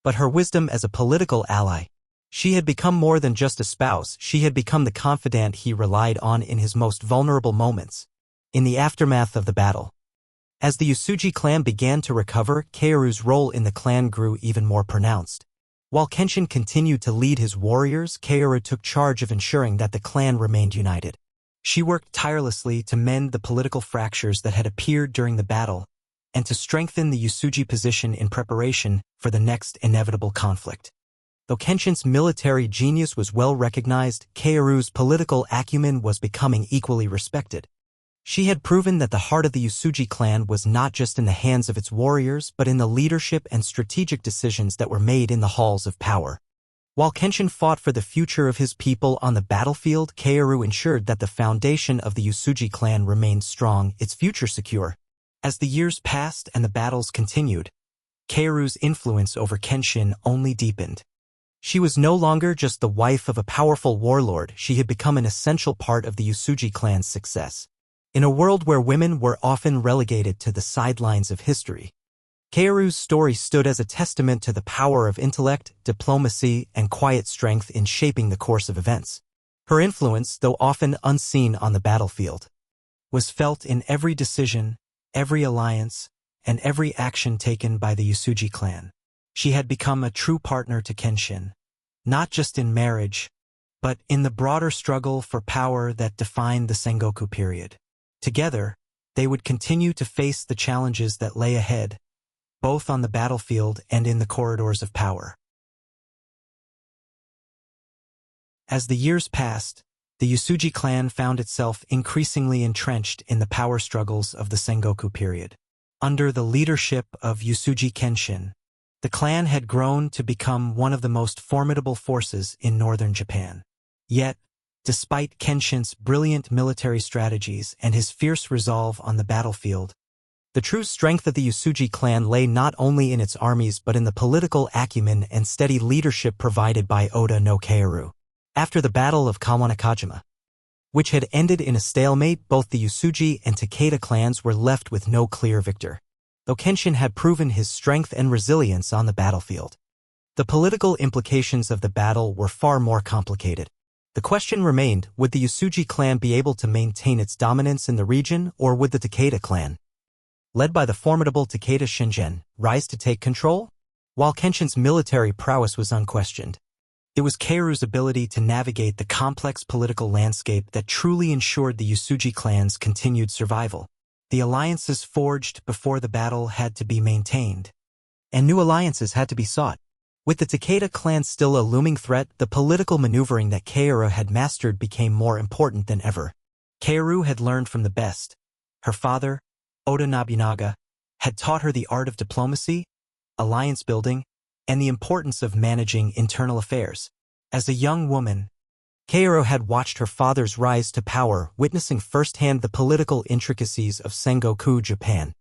but her wisdom as a political ally. She had become more than just a spouse. She had become the confidant he relied on in his most vulnerable moments. In the aftermath of the battle, as the Uesugi clan began to recover, Kaoru's role in the clan grew even more pronounced. While Kenshin continued to lead his warriors, Kaoru took charge of ensuring that the clan remained united. She worked tirelessly to mend the political fractures that had appeared during the battle, and to strengthen the Uesugi position in preparation for the next inevitable conflict. Though Kenshin's military genius was well recognized, Kaoru's political acumen was becoming equally respected. She had proven that the heart of the Uesugi clan was not just in the hands of its warriors, but in the leadership and strategic decisions that were made in the halls of power. While Kenshin fought for the future of his people on the battlefield, Kaoru ensured that the foundation of the Uesugi clan remained strong, its future secure. As the years passed and the battles continued, Kaoru's influence over Kenshin only deepened. She was no longer just the wife of a powerful warlord. She had become an essential part of the Uesugi clan's success. In a world where women were often relegated to the sidelines of history, Kaoru's story stood as a testament to the power of intellect, diplomacy, and quiet strength in shaping the course of events. Her influence, though often unseen on the battlefield, was felt in every decision, every alliance, and every action taken by the Uesugi clan. She had become a true partner to Kenshin, not just in marriage, but in the broader struggle for power that defined the Sengoku period. Together, they would continue to face the challenges that lay ahead, both on the battlefield and in the corridors of power. As the years passed, the Uesugi clan found itself increasingly entrenched in the power struggles of the Sengoku period. Under the leadership of Uesugi Kenshin, The clan had grown to become one of the most formidable forces in northern Japan. Yet, despite Kenshin's brilliant military strategies and his fierce resolve on the battlefield, the true strength of the Uesugi clan lay not only in its armies but in the political acumen and steady leadership provided by Oda no Kaoru. After the Battle of Kawanakajima, which had ended in a stalemate, both the Uesugi and Takeda clans were left with no clear victor, though Kenshin had proven his strength and resilience on the battlefield. The political implications of the battle were far more complicated. The question remained, would the Uesugi clan be able to maintain its dominance in the region, or would the Takeda clan, led by the formidable Takeda Shingen, rise to take control? While Kenshin's military prowess was unquestioned, it was Kaoru's ability to navigate the complex political landscape that truly ensured the Uesugi clan's continued survival. The alliances forged before the battle had to be maintained, and new alliances had to be sought. With the Takeda clan still a looming threat, the political maneuvering that Kaoru had mastered became more important than ever. Kaoru had learned from the best. Her father, Oda Nobunaga, had taught her the art of diplomacy, alliance building, and the importance of managing internal affairs. As a young woman, Kaoru had watched her father's rise to power, witnessing firsthand the political intricacies of Sengoku Japan.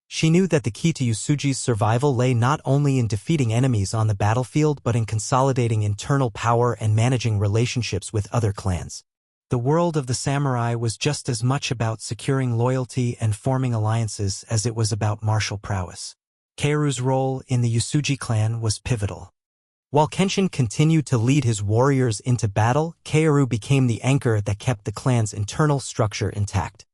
She knew that the key to Uesugi's survival lay not only in defeating enemies on the battlefield but in consolidating internal power and managing relationships with other clans. The world of the samurai was just as much about securing loyalty and forming alliances as it was about martial prowess. Kaoru's role in the Uesugi clan was pivotal. While Kenshin continued to lead his warriors into battle, Kaoru became the anchor that kept the clan's internal structure intact.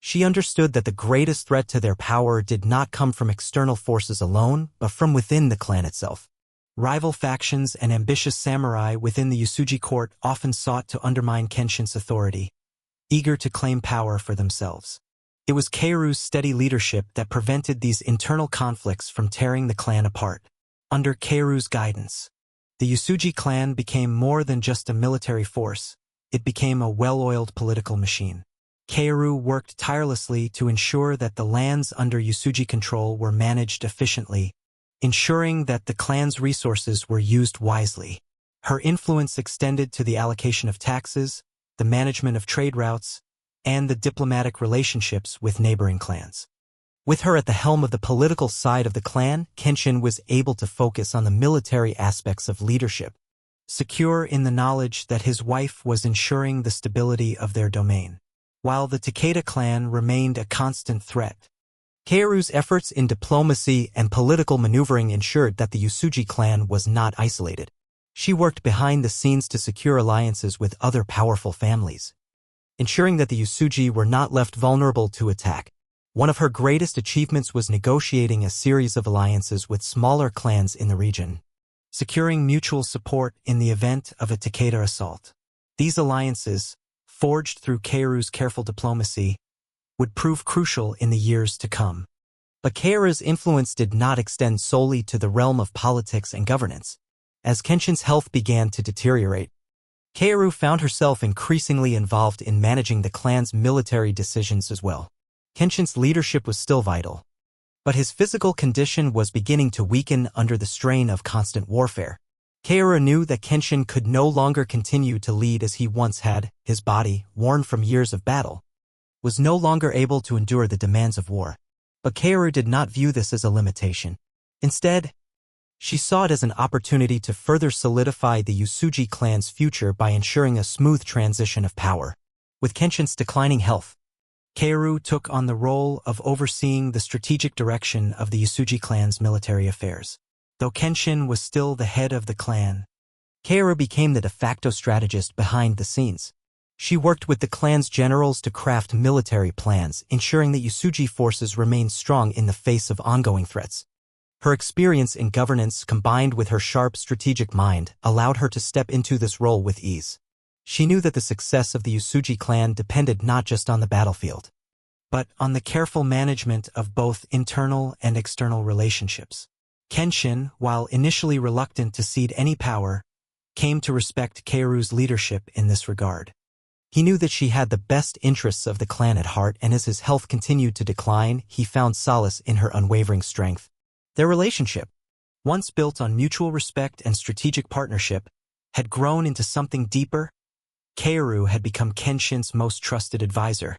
She understood that the greatest threat to their power did not come from external forces alone, but from within the clan itself. Rival factions and ambitious samurai within the Uesugi court often sought to undermine Kenshin's authority, eager to claim power for themselves. It was Kaoru's steady leadership that prevented these internal conflicts from tearing the clan apart. Under Kaoru's guidance, the Uesugi clan became more than just a military force. It became a well-oiled political machine. Kaoru worked tirelessly to ensure that the lands under Uesugi control were managed efficiently, ensuring that the clan's resources were used wisely. Her influence extended to the allocation of taxes, the management of trade routes, and the diplomatic relationships with neighboring clans. With her at the helm of the political side of the clan, Kenshin was able to focus on the military aspects of leadership, secure in the knowledge that his wife was ensuring the stability of their domain. While the Takeda clan remained a constant threat, Kaoru's efforts in diplomacy and political maneuvering ensured that the Uesugi clan was not isolated. She worked behind the scenes to secure alliances with other powerful families, ensuring that the Uesugi were not left vulnerable to attack. One of her greatest achievements was negotiating a series of alliances with smaller clans in the region, securing mutual support in the event of a Takeda assault. These alliances, forged through Kaoru's careful diplomacy, would prove crucial in the years to come. But Kaoru's influence did not extend solely to the realm of politics and governance. As Kenshin's health began to deteriorate, Kaoru found herself increasingly involved in managing the clan's military decisions as well. Kenshin's leadership was still vital, but his physical condition was beginning to weaken under the strain of constant warfare. Kaoru knew that Kenshin could no longer continue to lead as he once had. His body, worn from years of battle, was no longer able to endure the demands of war. But Kaoru did not view this as a limitation. Instead, she saw it as an opportunity to further solidify the Uesugi clan's future by ensuring a smooth transition of power. With Kenshin's declining health, Kaoru took on the role of overseeing the strategic direction of the Uesugi clan's military affairs. Though Kenshin was still the head of the clan, Kaoru became the de facto strategist behind the scenes. She worked with the clan's generals to craft military plans, ensuring that Uesugi forces remained strong in the face of ongoing threats. Her experience in governance combined with her sharp strategic mind allowed her to step into this role with ease. She knew that the success of the Uesugi clan depended not just on the battlefield, but on the careful management of both internal and external relationships. Kenshin, while initially reluctant to cede any power, came to respect Kaoru's leadership in this regard. He knew that she had the best interests of the clan at heart, and as his health continued to decline, he found solace in her unwavering strength. Their relationship, once built on mutual respect and strategic partnership, had grown into something deeper. Kaoru had become Kenshin's most trusted advisor,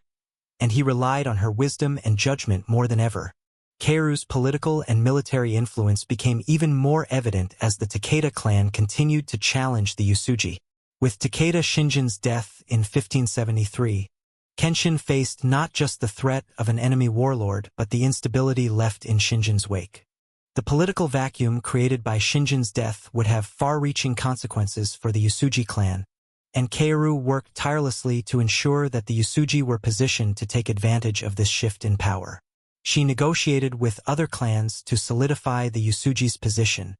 and he relied on her wisdom and judgment more than ever. Kaoru's political and military influence became even more evident as the Takeda clan continued to challenge the Uesugi. With Takeda Shinjin's death in 1573, Kenshin faced not just the threat of an enemy warlord but the instability left in Shinjin's wake. The political vacuum created by Shinjin's death would have far-reaching consequences for the Uesugi clan, and Kaoru worked tirelessly to ensure that the Uesugi were positioned to take advantage of this shift in power. She negotiated with other clans to solidify the Uesugi's position,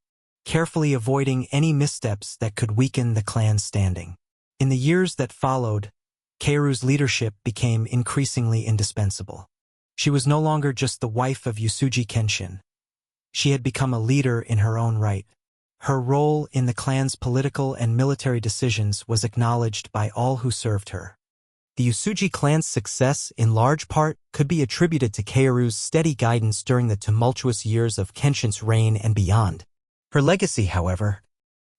carefully avoiding any missteps that could weaken the clan's standing. In the years that followed, Kaoru's leadership became increasingly indispensable. She was no longer just the wife of Uesugi Kenshin. She had become a leader in her own right. Her role in the clan's political and military decisions was acknowledged by all who served her. The Uesugi clan's success, in large part, could be attributed to Kaoru's steady guidance during the tumultuous years of Kenshin's reign and beyond. Her legacy, however,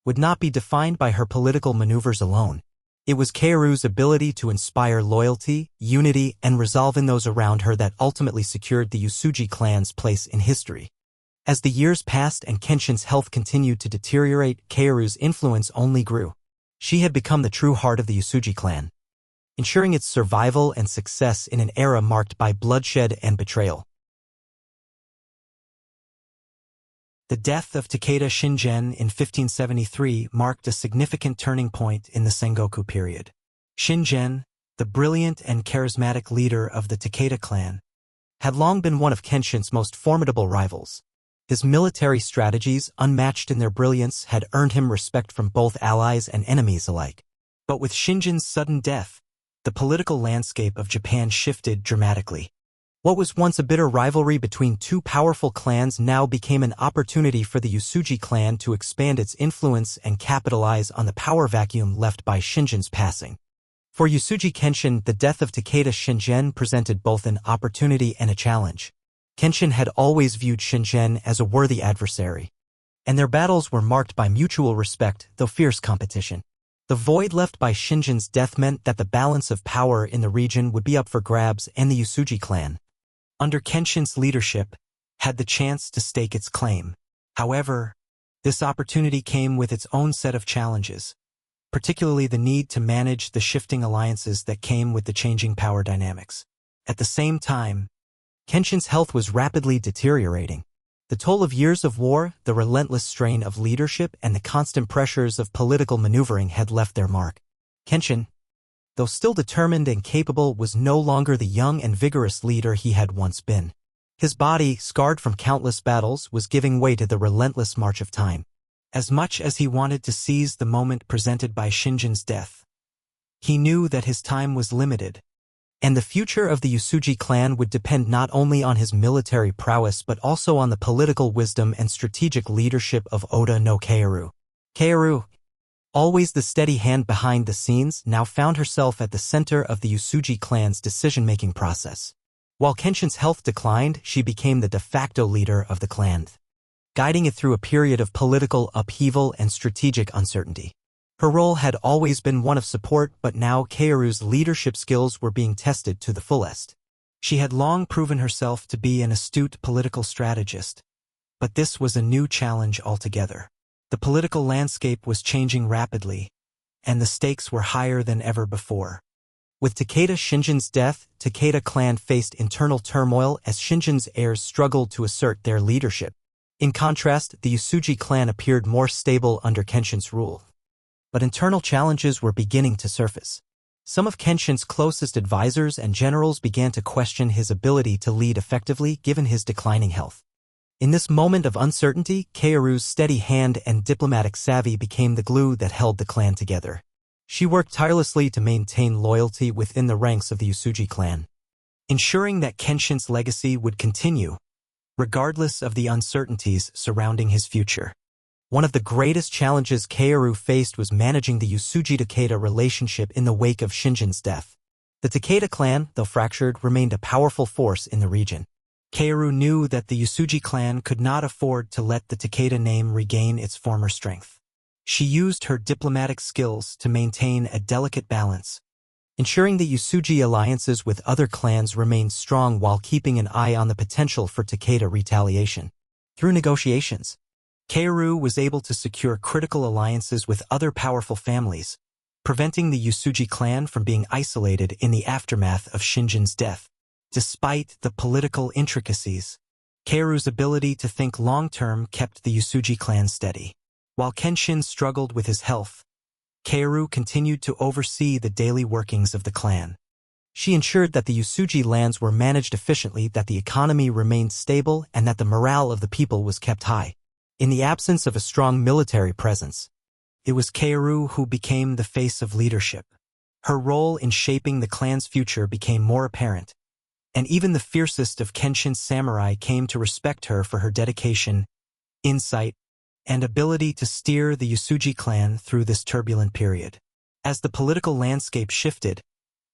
would not be defined by her political maneuvers alone. It was Kaoru's ability to inspire loyalty, unity, and resolve in those around her that ultimately secured the Uesugi clan's place in history. As the years passed and Kenshin's health continued to deteriorate, Kaoru's influence only grew. She had become the true heart of the Uesugi clan, ensuring its survival and success in an era marked by bloodshed and betrayal. The death of Takeda Shinjin in 1573 marked a significant turning point in the Sengoku period. Shinjin, the brilliant and charismatic leader of the Takeda clan, had long been one of Kenshin's most formidable rivals. His military strategies, unmatched in their brilliance, had earned him respect from both allies and enemies alike. But with Shinjin's sudden death, the political landscape of Japan shifted dramatically. What was once a bitter rivalry between two powerful clans now became an opportunity for the Uesugi clan to expand its influence and capitalize on the power vacuum left by Shinjin's passing. For Uesugi Kenshin, the death of Takeda Shinjin presented both an opportunity and a challenge. Kenshin had always viewed Shinjin as a worthy adversary, and their battles were marked by mutual respect, though fierce competition. The void left by Shinjin's death meant that the balance of power in the region would be up for grabs, and the Uesugi clan, under Kenshin's leadership, had the chance to stake its claim. However, this opportunity came with its own set of challenges, particularly the need to manage the shifting alliances that came with the changing power dynamics. At the same time, Kenshin's health was rapidly deteriorating. The toll of years of war, the relentless strain of leadership, and the constant pressures of political maneuvering had left their mark. Kenshin, though still determined and capable, was no longer the young and vigorous leader he had once been. His body, scarred from countless battles, was giving way to the relentless march of time. As much as he wanted to seize the moment presented by Shinjin's death, he knew that his time was limited, and the future of the Uesugi clan would depend not only on his military prowess but also on the political wisdom and strategic leadership of Oda no Kaoru. Kaoru, always the steady hand behind the scenes, now found herself at the center of the Uesugi clan's decision-making process. While Kenshin's health declined, she became the de facto leader of the clan, guiding it through a period of political upheaval and strategic uncertainty. Her role had always been one of support, but now Kaoru's leadership skills were being tested to the fullest. She had long proven herself to be an astute political strategist, but this was a new challenge altogether. The political landscape was changing rapidly, and the stakes were higher than ever before. With Takeda Shinjin's death, Takeda clan faced internal turmoil as Shinjin's heirs struggled to assert their leadership. In contrast, the Uesugi clan appeared more stable under Kenshin's rule. But internal challenges were beginning to surface. Some of Kenshin's closest advisors and generals began to question his ability to lead effectively given his declining health. In this moment of uncertainty, Kaoru's steady hand and diplomatic savvy became the glue that held the clan together. She worked tirelessly to maintain loyalty within the ranks of the Uesugi clan, ensuring that Kenshin's legacy would continue, regardless of the uncertainties surrounding his future. One of the greatest challenges Kaoru faced was managing the Uesugi-Takeda relationship in the wake of Shinjin's death. The Takeda clan, though fractured, remained a powerful force in the region. Kaoru knew that the Uesugi clan could not afford to let the Takeda name regain its former strength. She used her diplomatic skills to maintain a delicate balance, ensuring the Uesugi alliances with other clans remained strong while keeping an eye on the potential for Takeda retaliation. Through negotiations, Kaoru was able to secure critical alliances with other powerful families, preventing the Uesugi clan from being isolated in the aftermath of Shinjin's death. Despite the political intricacies, Kaoru's ability to think long-term kept the Uesugi clan steady. While Kenshin struggled with his health, Kaoru continued to oversee the daily workings of the clan. She ensured that the Uesugi lands were managed efficiently, that the economy remained stable, and that the morale of the people was kept high. In the absence of a strong military presence, it was Kaoru who became the face of leadership. Her role in shaping the clan's future became more apparent, and even the fiercest of Kenshin's samurai came to respect her for her dedication, insight, and ability to steer the Uesugi clan through this turbulent period. As the political landscape shifted,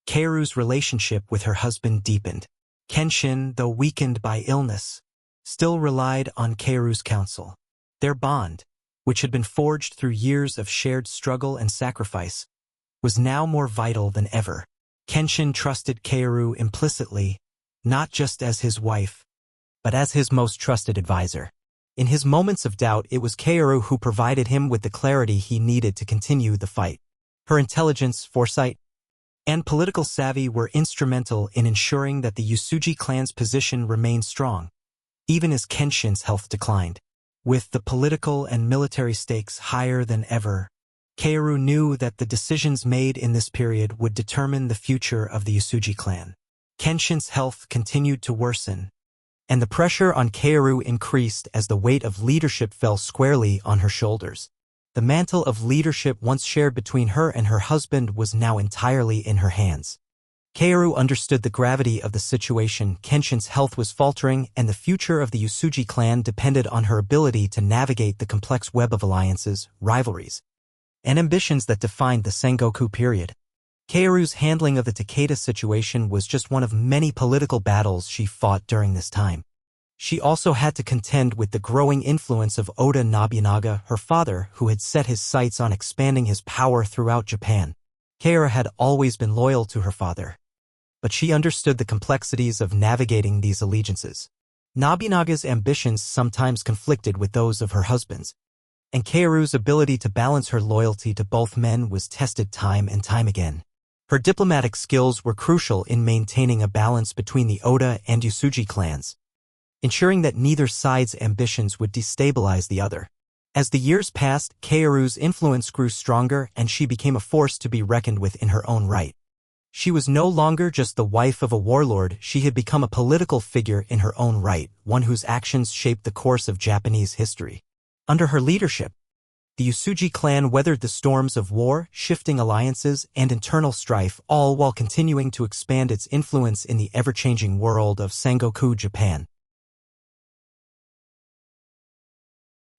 Kaoru's relationship with her husband deepened. Kenshin, though weakened by illness, still relied on Kaoru's counsel. Their bond, which had been forged through years of shared struggle and sacrifice, was now more vital than ever. Kenshin trusted Kaoru implicitly, not just as his wife, but as his most trusted advisor. In his moments of doubt, it was Kaoru who provided him with the clarity he needed to continue the fight. Her intelligence, foresight, and political savvy were instrumental in ensuring that the Uesugi clan's position remained strong, even as Kenshin's health declined. With the political and military stakes higher than ever, Kaoru knew that the decisions made in this period would determine the future of the Uesugi clan. Kenshin's health continued to worsen, and the pressure on Kaoru increased as the weight of leadership fell squarely on her shoulders. The mantle of leadership once shared between her and her husband was now entirely in her hands. Kaoru understood the gravity of the situation. Kenshin's health was faltering, and the future of the Uesugi clan depended on her ability to navigate the complex web of alliances, rivalries, and ambitions that defined the Sengoku period. Kaoru's handling of the Takeda situation was just one of many political battles she fought during this time. She also had to contend with the growing influence of Oda Nobunaga, her father, who had set his sights on expanding his power throughout Japan. Kaoru had always been loyal to her father, but she understood the complexities of navigating these allegiances. Nobunaga's ambitions sometimes conflicted with those of her husband's, and Kaoru's ability to balance her loyalty to both men was tested time and time again. Her diplomatic skills were crucial in maintaining a balance between the Oda and Uesugi clans, ensuring that neither side's ambitions would destabilize the other. As the years passed, Kaoru's influence grew stronger, and she became a force to be reckoned with in her own right. She was no longer just the wife of a warlord, she had become a political figure in her own right, one whose actions shaped the course of Japanese history. Under her leadership, the Uesugi clan weathered the storms of war, shifting alliances, and internal strife, all while continuing to expand its influence in the ever-changing world of Sengoku, Japan.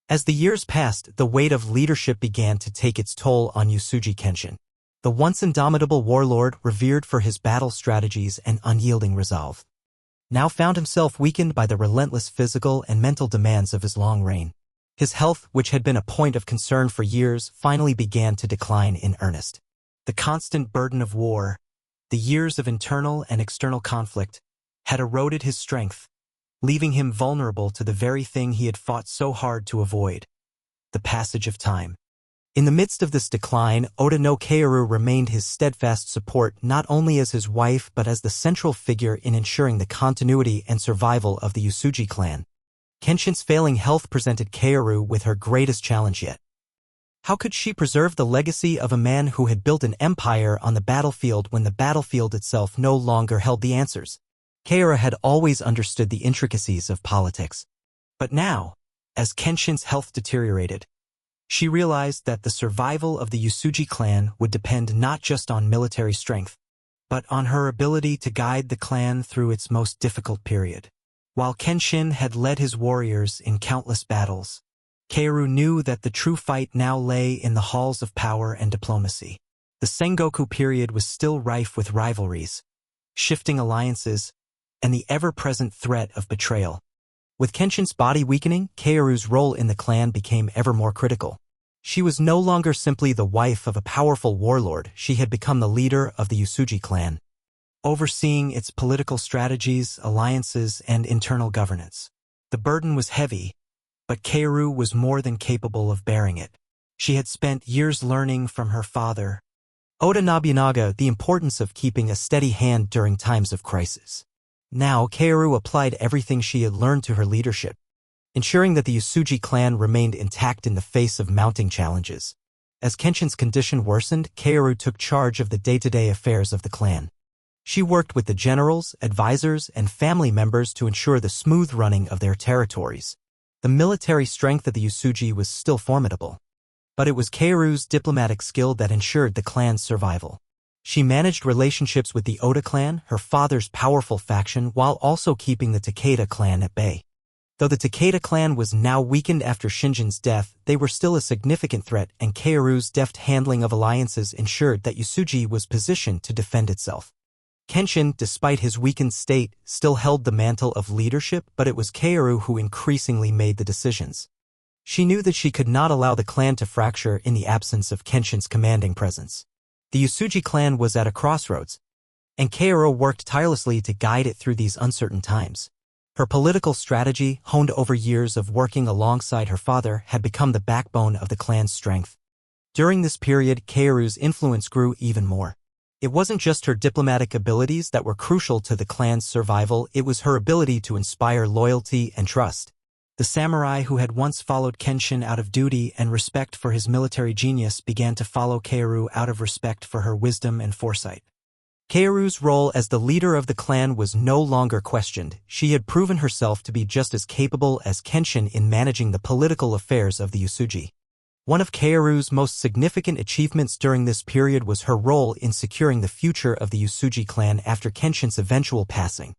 As the years passed, the weight of leadership began to take its toll on Uesugi Kenshin. The once indomitable warlord, revered for his battle strategies and unyielding resolve, now found himself weakened by the relentless physical and mental demands of his long reign. His health, which had been a point of concern for years, finally began to decline in earnest. The constant burden of war, the years of internal and external conflict, had eroded his strength, leaving him vulnerable to the very thing he had fought so hard to avoid: the passage of time. In the midst of this decline, Oda no Kaoru remained his steadfast support, not only as his wife but as the central figure in ensuring the continuity and survival of the Uesugi clan. Kenshin's failing health presented Kaoru with her greatest challenge yet. How could she preserve the legacy of a man who had built an empire on the battlefield when the battlefield itself no longer held the answers? Kaoru had always understood the intricacies of politics. But now, as Kenshin's health deteriorated, she realized that the survival of the Uesugi clan would depend not just on military strength, but on her ability to guide the clan through its most difficult period. While Kenshin had led his warriors in countless battles, Kaoru knew that the true fight now lay in the halls of power and diplomacy. The Sengoku period was still rife with rivalries, shifting alliances, and the ever-present threat of betrayal. With Kenshin's body weakening, Kaoru's role in the clan became ever more critical. She was no longer simply the wife of a powerful warlord, she had become the leader of the Uesugi clan, overseeing its political strategies, alliances, and internal governance. The burden was heavy, but Kaoru was more than capable of bearing it. She had spent years learning from her father, Oda Nobunaga, the importance of keeping a steady hand during times of crisis. Now, Kaoru applied everything she had learned to her leadership, ensuring that the Uesugi clan remained intact in the face of mounting challenges. As Kenshin's condition worsened, Kaoru took charge of the day-to-day affairs of the clan. She worked with the generals, advisors, and family members to ensure the smooth running of their territories. The military strength of the Uesugi was still formidable, but it was Kaoru's diplomatic skill that ensured the clan's survival. She managed relationships with the Oda clan, her father's powerful faction, while also keeping the Takeda clan at bay. Though the Takeda clan was now weakened after Shinjin's death, they were still a significant threat, and Kaoru's deft handling of alliances ensured that Uesugi was positioned to defend itself. Kenshin, despite his weakened state, still held the mantle of leadership, but it was Kaoru who increasingly made the decisions. She knew that she could not allow the clan to fracture in the absence of Kenshin's commanding presence. The Uesugi clan was at a crossroads, and Kaoru worked tirelessly to guide it through these uncertain times. Her political strategy, honed over years of working alongside her father, had become the backbone of the clan's strength. During this period, Kaoru's influence grew even more. It wasn't just her diplomatic abilities that were crucial to the clan's survival, it was her ability to inspire loyalty and trust. The samurai who had once followed Kenshin out of duty and respect for his military genius began to follow Kaoru out of respect for her wisdom and foresight. Kaoru's role as the leader of the clan was no longer questioned. She had proven herself to be just as capable as Kenshin in managing the political affairs of the Uesugi. One of Kaoru's most significant achievements during this period was her role in securing the future of the Uesugi clan after Kenshin's eventual passing.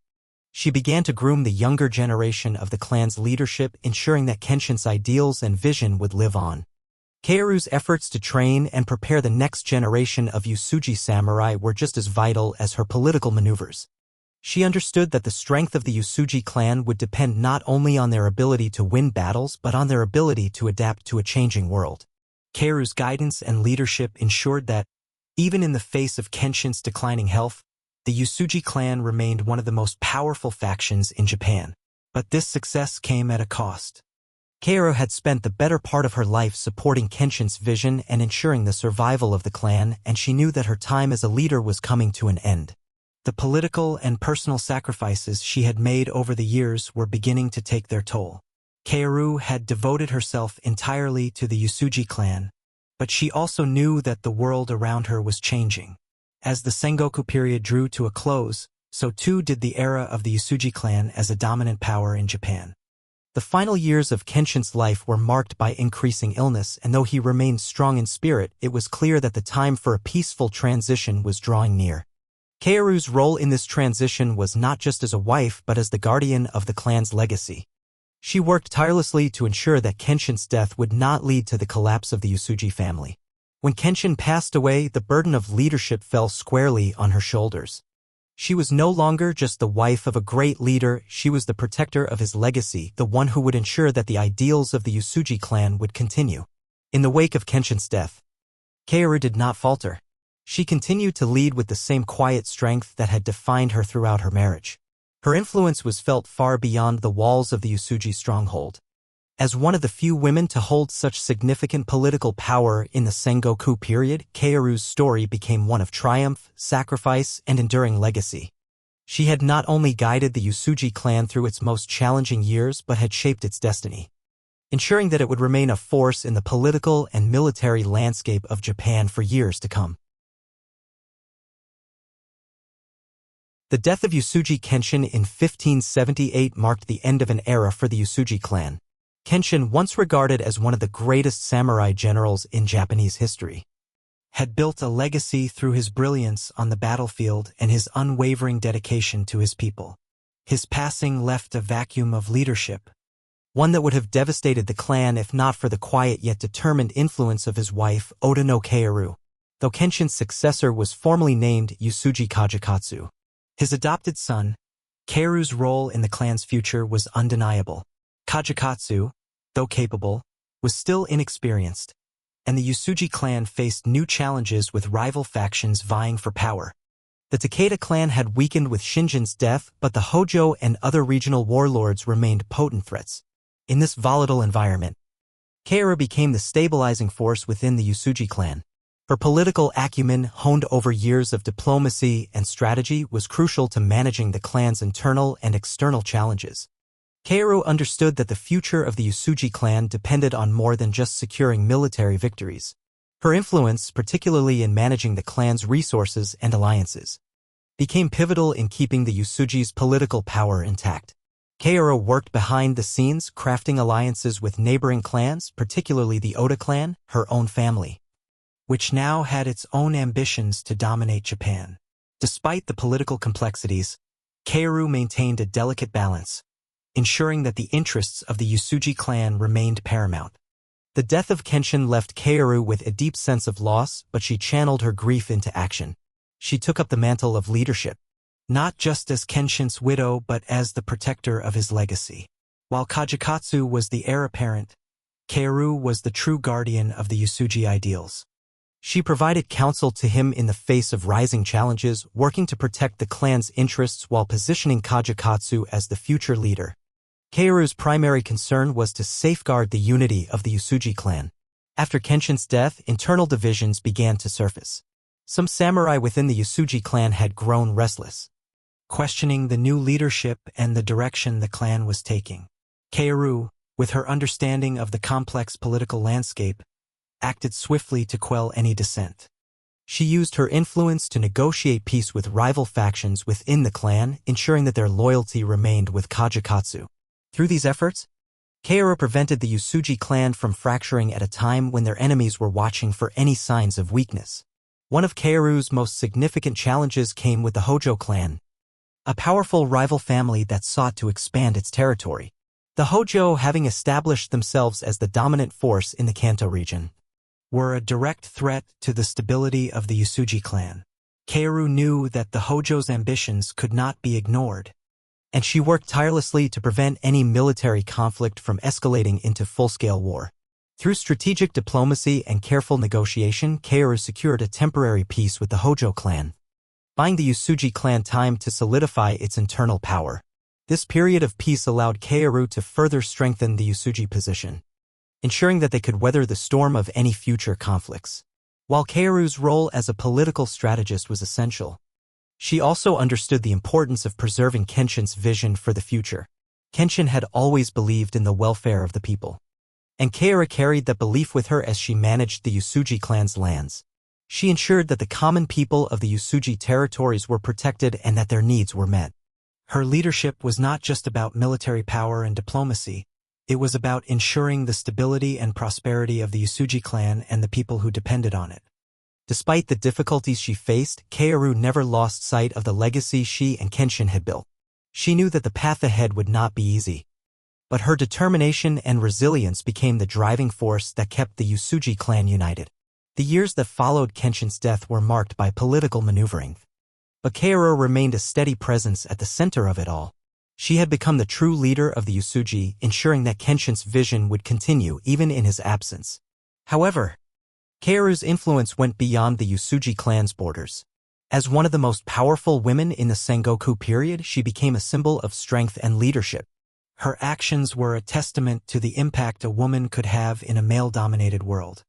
She began to groom the younger generation of the clan's leadership, ensuring that Kenshin's ideals and vision would live on. Kaoru's efforts to train and prepare the next generation of Uesugi samurai were just as vital as her political maneuvers. She understood that the strength of the Uesugi clan would depend not only on their ability to win battles but on their ability to adapt to a changing world. Kaoru's guidance and leadership ensured that, even in the face of Kenshin's declining health, the Uesugi clan remained one of the most powerful factions in Japan. But this success came at a cost. Kaoru had spent the better part of her life supporting Kenshin's vision and ensuring the survival of the clan, and she knew that her time as a leader was coming to an end. The political and personal sacrifices she had made over the years were beginning to take their toll. Kaoru had devoted herself entirely to the Uesugi clan, but she also knew that the world around her was changing. As the Sengoku period drew to a close, so too did the era of the Uesugi clan as a dominant power in Japan. The final years of Kenshin's life were marked by increasing illness, and though he remained strong in spirit, it was clear that the time for a peaceful transition was drawing near. Kaoru's role in this transition was not just as a wife but as the guardian of the clan's legacy. She worked tirelessly to ensure that Kenshin's death would not lead to the collapse of the Uesugi family. When Kenshin passed away, the burden of leadership fell squarely on her shoulders. She was no longer just the wife of a great leader, she was the protector of his legacy, the one who would ensure that the ideals of the Uesugi clan would continue. In the wake of Kenshin's death, Kaoru did not falter. She continued to lead with the same quiet strength that had defined her throughout her marriage. Her influence was felt far beyond the walls of the Uesugi stronghold. As one of the few women to hold such significant political power in the Sengoku period, Kaoru's story became one of triumph, sacrifice, and enduring legacy. She had not only guided the Uesugi clan through its most challenging years but had shaped its destiny, ensuring that it would remain a force in the political and military landscape of Japan for years to come. The death of Uesugi Kenshin in 1578 marked the end of an era for the Uesugi clan. Kenshin, once regarded as one of the greatest samurai generals in Japanese history, had built a legacy through his brilliance on the battlefield and his unwavering dedication to his people. His passing left a vacuum of leadership, one that would have devastated the clan if not for the quiet yet determined influence of his wife, Oda no Kaoru. Though Kenshin's successor was formally named Uesugi Kajikatsu, his adopted son, Kaoru's role in the clan's future was undeniable. Kajikatsu, though capable, was still inexperienced, and the Uesugi clan faced new challenges with rival factions vying for power. The Takeda clan had weakened with Shinjin's death, but the Hojo and other regional warlords remained potent threats. In this volatile environment, Kaoru became the stabilizing force within the Uesugi clan. Her political acumen, honed over years of diplomacy and strategy, was crucial to managing the clan's internal and external challenges. Kaoru understood that the future of the Uesugi clan depended on more than just securing military victories. Her influence, particularly in managing the clan's resources and alliances, became pivotal in keeping the Uesugi's political power intact. Kaoru worked behind the scenes, crafting alliances with neighboring clans, particularly the Oda clan, her own family, which now had its own ambitions to dominate Japan. Despite the political complexities, Kaoru maintained a delicate balance, ensuring that the interests of the Uesugi clan remained paramount. The death of Kenshin left Kaoru with a deep sense of loss, but she channeled her grief into action. She took up the mantle of leadership, not just as Kenshin's widow but as the protector of his legacy. While Kajikatsu was the heir apparent, Kaoru was the true guardian of the Uesugi ideals. She provided counsel to him in the face of rising challenges, working to protect the clan's interests while positioning Kajikatsu as the future leader. Kaoru's primary concern was to safeguard the unity of the Uesugi clan. After Kenshin's death, internal divisions began to surface. Some samurai within the Uesugi clan had grown restless, questioning the new leadership and the direction the clan was taking. Kaoru, with her understanding of the complex political landscape, acted swiftly to quell any dissent. She used her influence to negotiate peace with rival factions within the clan, ensuring that their loyalty remained with Kajikatsu. Through these efforts, Kaoru prevented the Uesugi clan from fracturing at a time when their enemies were watching for any signs of weakness. One of Kaoru's most significant challenges came with the Hojo clan, a powerful rival family that sought to expand its territory. The Hojo, having established themselves as the dominant force in the Kanto region, were a direct threat to the stability of the Uesugi clan. Kaoru knew that the Hojo's ambitions could not be ignored, and she worked tirelessly to prevent any military conflict from escalating into full-scale war. Through strategic diplomacy and careful negotiation, Kaoru secured a temporary peace with the Hojo clan, buying the Uesugi clan time to solidify its internal power. This period of peace allowed Kaoru to further strengthen the Uesugi position, ensuring that they could weather the storm of any future conflicts. While Kaoru's role as a political strategist was essential, she also understood the importance of preserving Kenshin's vision for the future. Kenshin had always believed in the welfare of the people, and Kaoru carried that belief with her as she managed the Uesugi clan's lands. She ensured that the common people of the Uesugi territories were protected and that their needs were met. Her leadership was not just about military power and diplomacy. It was about ensuring the stability and prosperity of the Uesugi clan and the people who depended on it. Despite the difficulties she faced, Kaoru never lost sight of the legacy she and Kenshin had built. She knew that the path ahead would not be easy, but her determination and resilience became the driving force that kept the Uesugi clan united. The years that followed Kenshin's death were marked by political maneuvering, but Kaoru remained a steady presence at the center of it all. She had become the true leader of the Uesugi, ensuring that Kenshin's vision would continue even in his absence. However, Kaoru's influence went beyond the Uesugi clan's borders. As one of the most powerful women in the Sengoku period, she became a symbol of strength and leadership. Her actions were a testament to the impact a woman could have in a male-dominated world.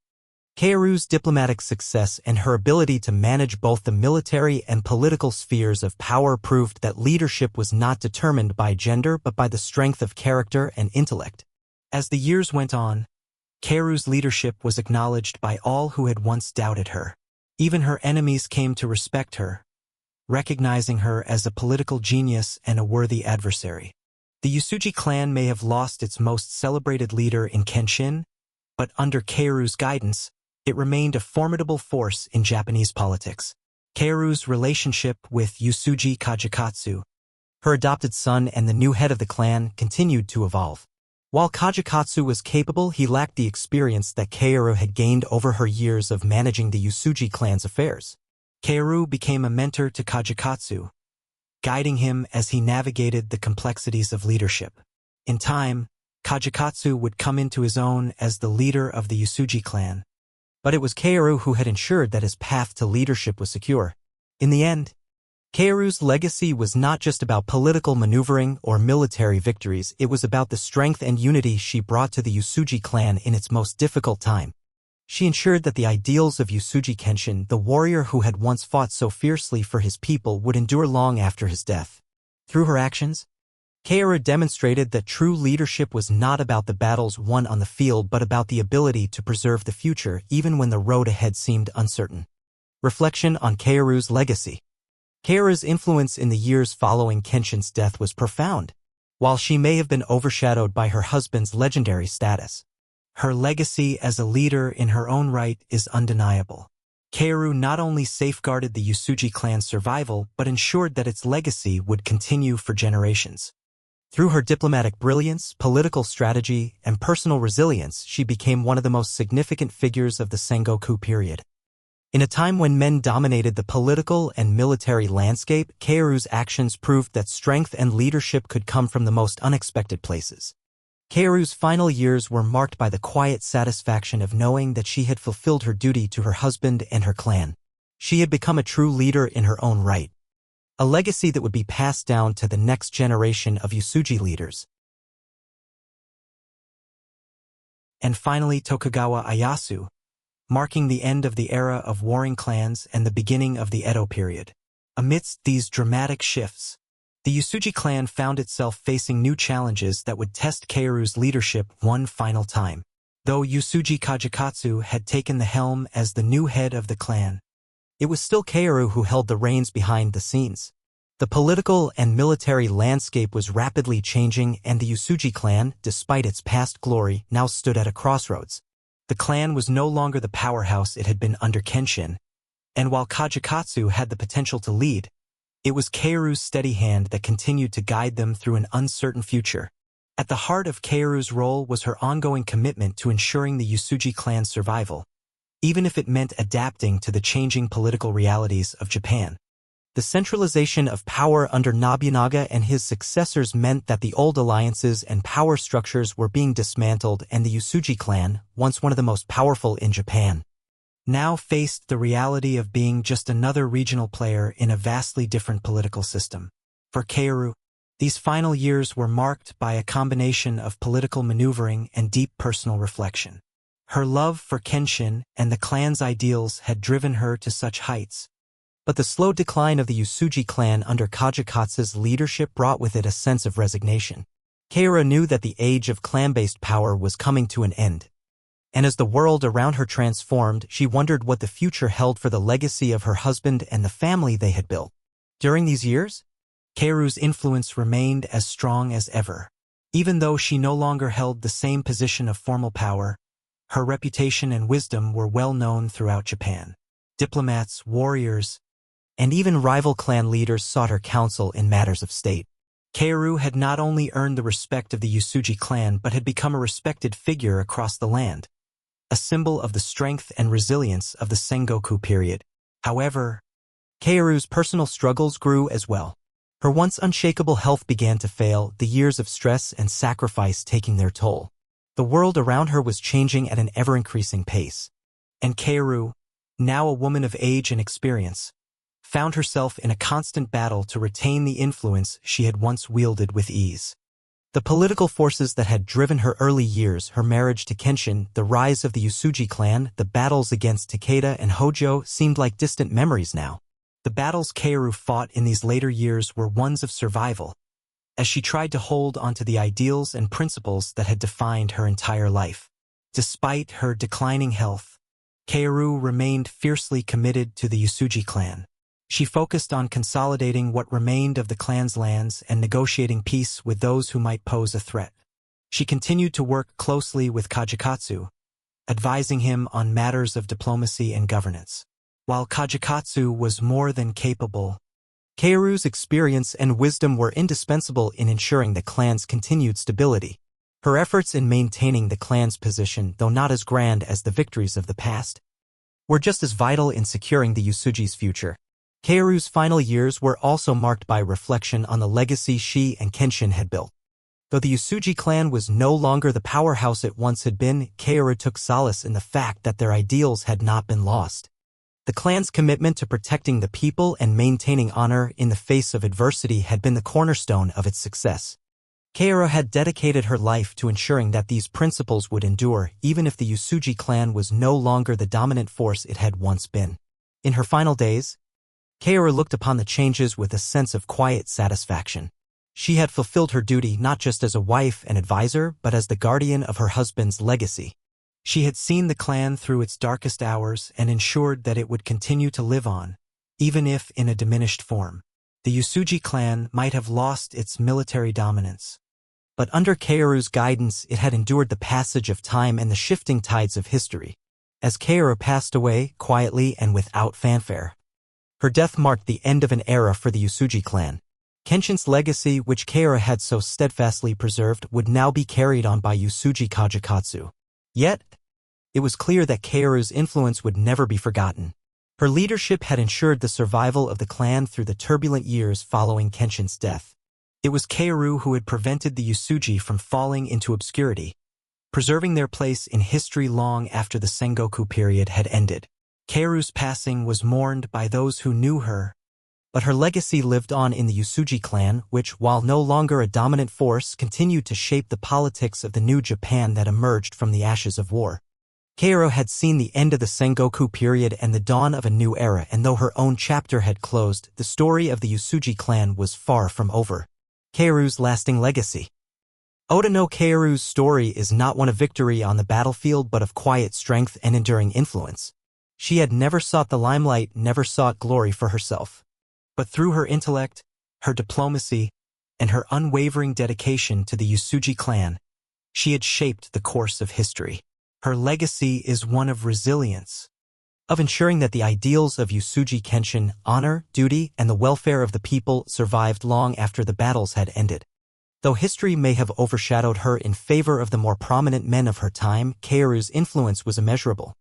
Kaoru's diplomatic success and her ability to manage both the military and political spheres of power proved that leadership was not determined by gender but by the strength of character and intellect. As the years went on, Kaoru's leadership was acknowledged by all who had once doubted her. Even her enemies came to respect her, recognizing her as a political genius and a worthy adversary. The Uesugi clan may have lost its most celebrated leader in Kenshin, but under Kaoru's guidance, it remained a formidable force in Japanese politics. Kaoru's relationship with Uesugi Kajikatsu, her adopted son and the new head of the clan, continued to evolve. While Kajikatsu was capable, he lacked the experience that Kaoru had gained over her years of managing the Uesugi clan's affairs. Kaoru became a mentor to Kajikatsu, guiding him as he navigated the complexities of leadership. In time, Kajikatsu would come into his own as the leader of the Uesugi clan. But it was Kaoru who had ensured that his path to leadership was secure. In the end, Kaoru's legacy was not just about political maneuvering or military victories, it was about the strength and unity she brought to the Uesugi clan in its most difficult time. She ensured that the ideals of Uesugi Kenshin, the warrior who had once fought so fiercely for his people, would endure long after his death. Through her actions, Kaoru demonstrated that true leadership was not about the battles won on the field but about the ability to preserve the future even when the road ahead seemed uncertain. Reflection on Kaoru's legacy. Kaoru's influence in the years following Kenshin's death was profound. While she may have been overshadowed by her husband's legendary status, her legacy as a leader in her own right is undeniable. Kaoru not only safeguarded the Uesugi clan's survival but ensured that its legacy would continue for generations. Through her diplomatic brilliance, political strategy, and personal resilience, she became one of the most significant figures of the Sengoku period. In a time when men dominated the political and military landscape, Kaoru's actions proved that strength and leadership could come from the most unexpected places. Kaoru's final years were marked by the quiet satisfaction of knowing that she had fulfilled her duty to her husband and her clan. She had become a true leader in her own right, a legacy that would be passed down to the next generation of Uesugi leaders. And finally, Tokugawa Ieyasu, marking the end of the era of warring clans and the beginning of the Edo period. Amidst these dramatic shifts, the Uesugi clan found itself facing new challenges that would test Kaoru's leadership one final time. Though Uesugi Kajikatsu had taken the helm as the new head of the clan, it was still Kaoru who held the reins behind the scenes. The political and military landscape was rapidly changing, and the Uesugi clan, despite its past glory, now stood at a crossroads. The clan was no longer the powerhouse it had been under Kenshin, and while Kajikatsu had the potential to lead, it was Kaoru's steady hand that continued to guide them through an uncertain future. At the heart of Kaoru's role was her ongoing commitment to ensuring the Uesugi clan's survival, even if it meant adapting to the changing political realities of Japan. The centralization of power under Nobunaga and his successors meant that the old alliances and power structures were being dismantled, and the Uesugi clan, once one of the most powerful in Japan, now faced the reality of being just another regional player in a vastly different political system. For Kaoru, these final years were marked by a combination of political maneuvering and deep personal reflection. Her love for Kenshin and the clan's ideals had driven her to such heights, but the slow decline of the Uesugi clan under Kajikatsu's leadership brought with it a sense of resignation. Kaoru knew that the age of clan-based power was coming to an end, and as the world around her transformed, she wondered what the future held for the legacy of her husband and the family they had built. During these years, Kaoru's influence remained as strong as ever. Even though she no longer held the same position of formal power, her reputation and wisdom were well known throughout Japan. Diplomats, warriors, and even rival clan leaders sought her counsel in matters of state. Kaoru had not only earned the respect of the Uesugi clan but had become a respected figure across the land, a symbol of the strength and resilience of the Sengoku period. However, Kaoru's personal struggles grew as well. Her once unshakable health began to fail, the years of stress and sacrifice taking their toll. The world around her was changing at an ever-increasing pace, and Kaoru, now a woman of age and experience, found herself in a constant battle to retain the influence she had once wielded with ease. The political forces that had driven her early years, her marriage to Kenshin, the rise of the Uesugi clan, the battles against Takeda and Hojo, seemed like distant memories now. The battles Kaoru fought in these later years were ones of survival, as she tried to hold onto the ideals and principles that had defined her entire life. Despite her declining health, Kaoru remained fiercely committed to the Uesugi clan. She focused on consolidating what remained of the clan's lands and negotiating peace with those who might pose a threat. She continued to work closely with Kajikatsu, advising him on matters of diplomacy and governance. While Kajikatsu was more than capable, Kaoru's experience and wisdom were indispensable in ensuring the clan's continued stability. Her efforts in maintaining the clan's position, though not as grand as the victories of the past, were just as vital in securing the Uesugi's future. Kaoru's final years were also marked by reflection on the legacy she and Kenshin had built. Though the Uesugi clan was no longer the powerhouse it once had been, Kaoru took solace in the fact that their ideals had not been lost. The clan's commitment to protecting the people and maintaining honor in the face of adversity had been the cornerstone of its success. Kaoru had dedicated her life to ensuring that these principles would endure, even if the Uesugi clan was no longer the dominant force it had once been. In her final days, Kaoru looked upon the changes with a sense of quiet satisfaction. She had fulfilled her duty not just as a wife and advisor, but as the guardian of her husband's legacy. She had seen the clan through its darkest hours and ensured that it would continue to live on, even if in a diminished form. The Uesugi clan might have lost its military dominance, but under Kaoru's guidance it had endured the passage of time and the shifting tides of history. As Kaoru passed away, quietly and without fanfare, her death marked the end of an era for the Uesugi clan. Kenshin's legacy, which Kaoru had so steadfastly preserved, would now be carried on by Uesugi Kajikatsu. Yet, it was clear that Kaoru's influence would never be forgotten. Her leadership had ensured the survival of the clan through the turbulent years following Kenshin's death. It was Kaoru who had prevented the Uesugi from falling into obscurity, preserving their place in history long after the Sengoku period had ended. Kaoru's passing was mourned by those who knew her, but her legacy lived on in the Uesugi clan, which, while no longer a dominant force, continued to shape the politics of the new Japan that emerged from the ashes of war. Kaoru had seen the end of the Sengoku period and the dawn of a new era, and though her own chapter had closed, the story of the Uesugi clan was far from over. Kaoru's lasting legacy. Oda no Kaoru's story is not one of victory on the battlefield but of quiet strength and enduring influence. She had never sought the limelight, never sought glory for herself. But through her intellect, her diplomacy, and her unwavering dedication to the Uesugi clan, she had shaped the course of history. Her legacy is one of resilience, of ensuring that the ideals of Uesugi Kenshin, honor, duty, and the welfare of the people survived long after the battles had ended. Though history may have overshadowed her in favor of the more prominent men of her time, Kaoru's influence was immeasurable.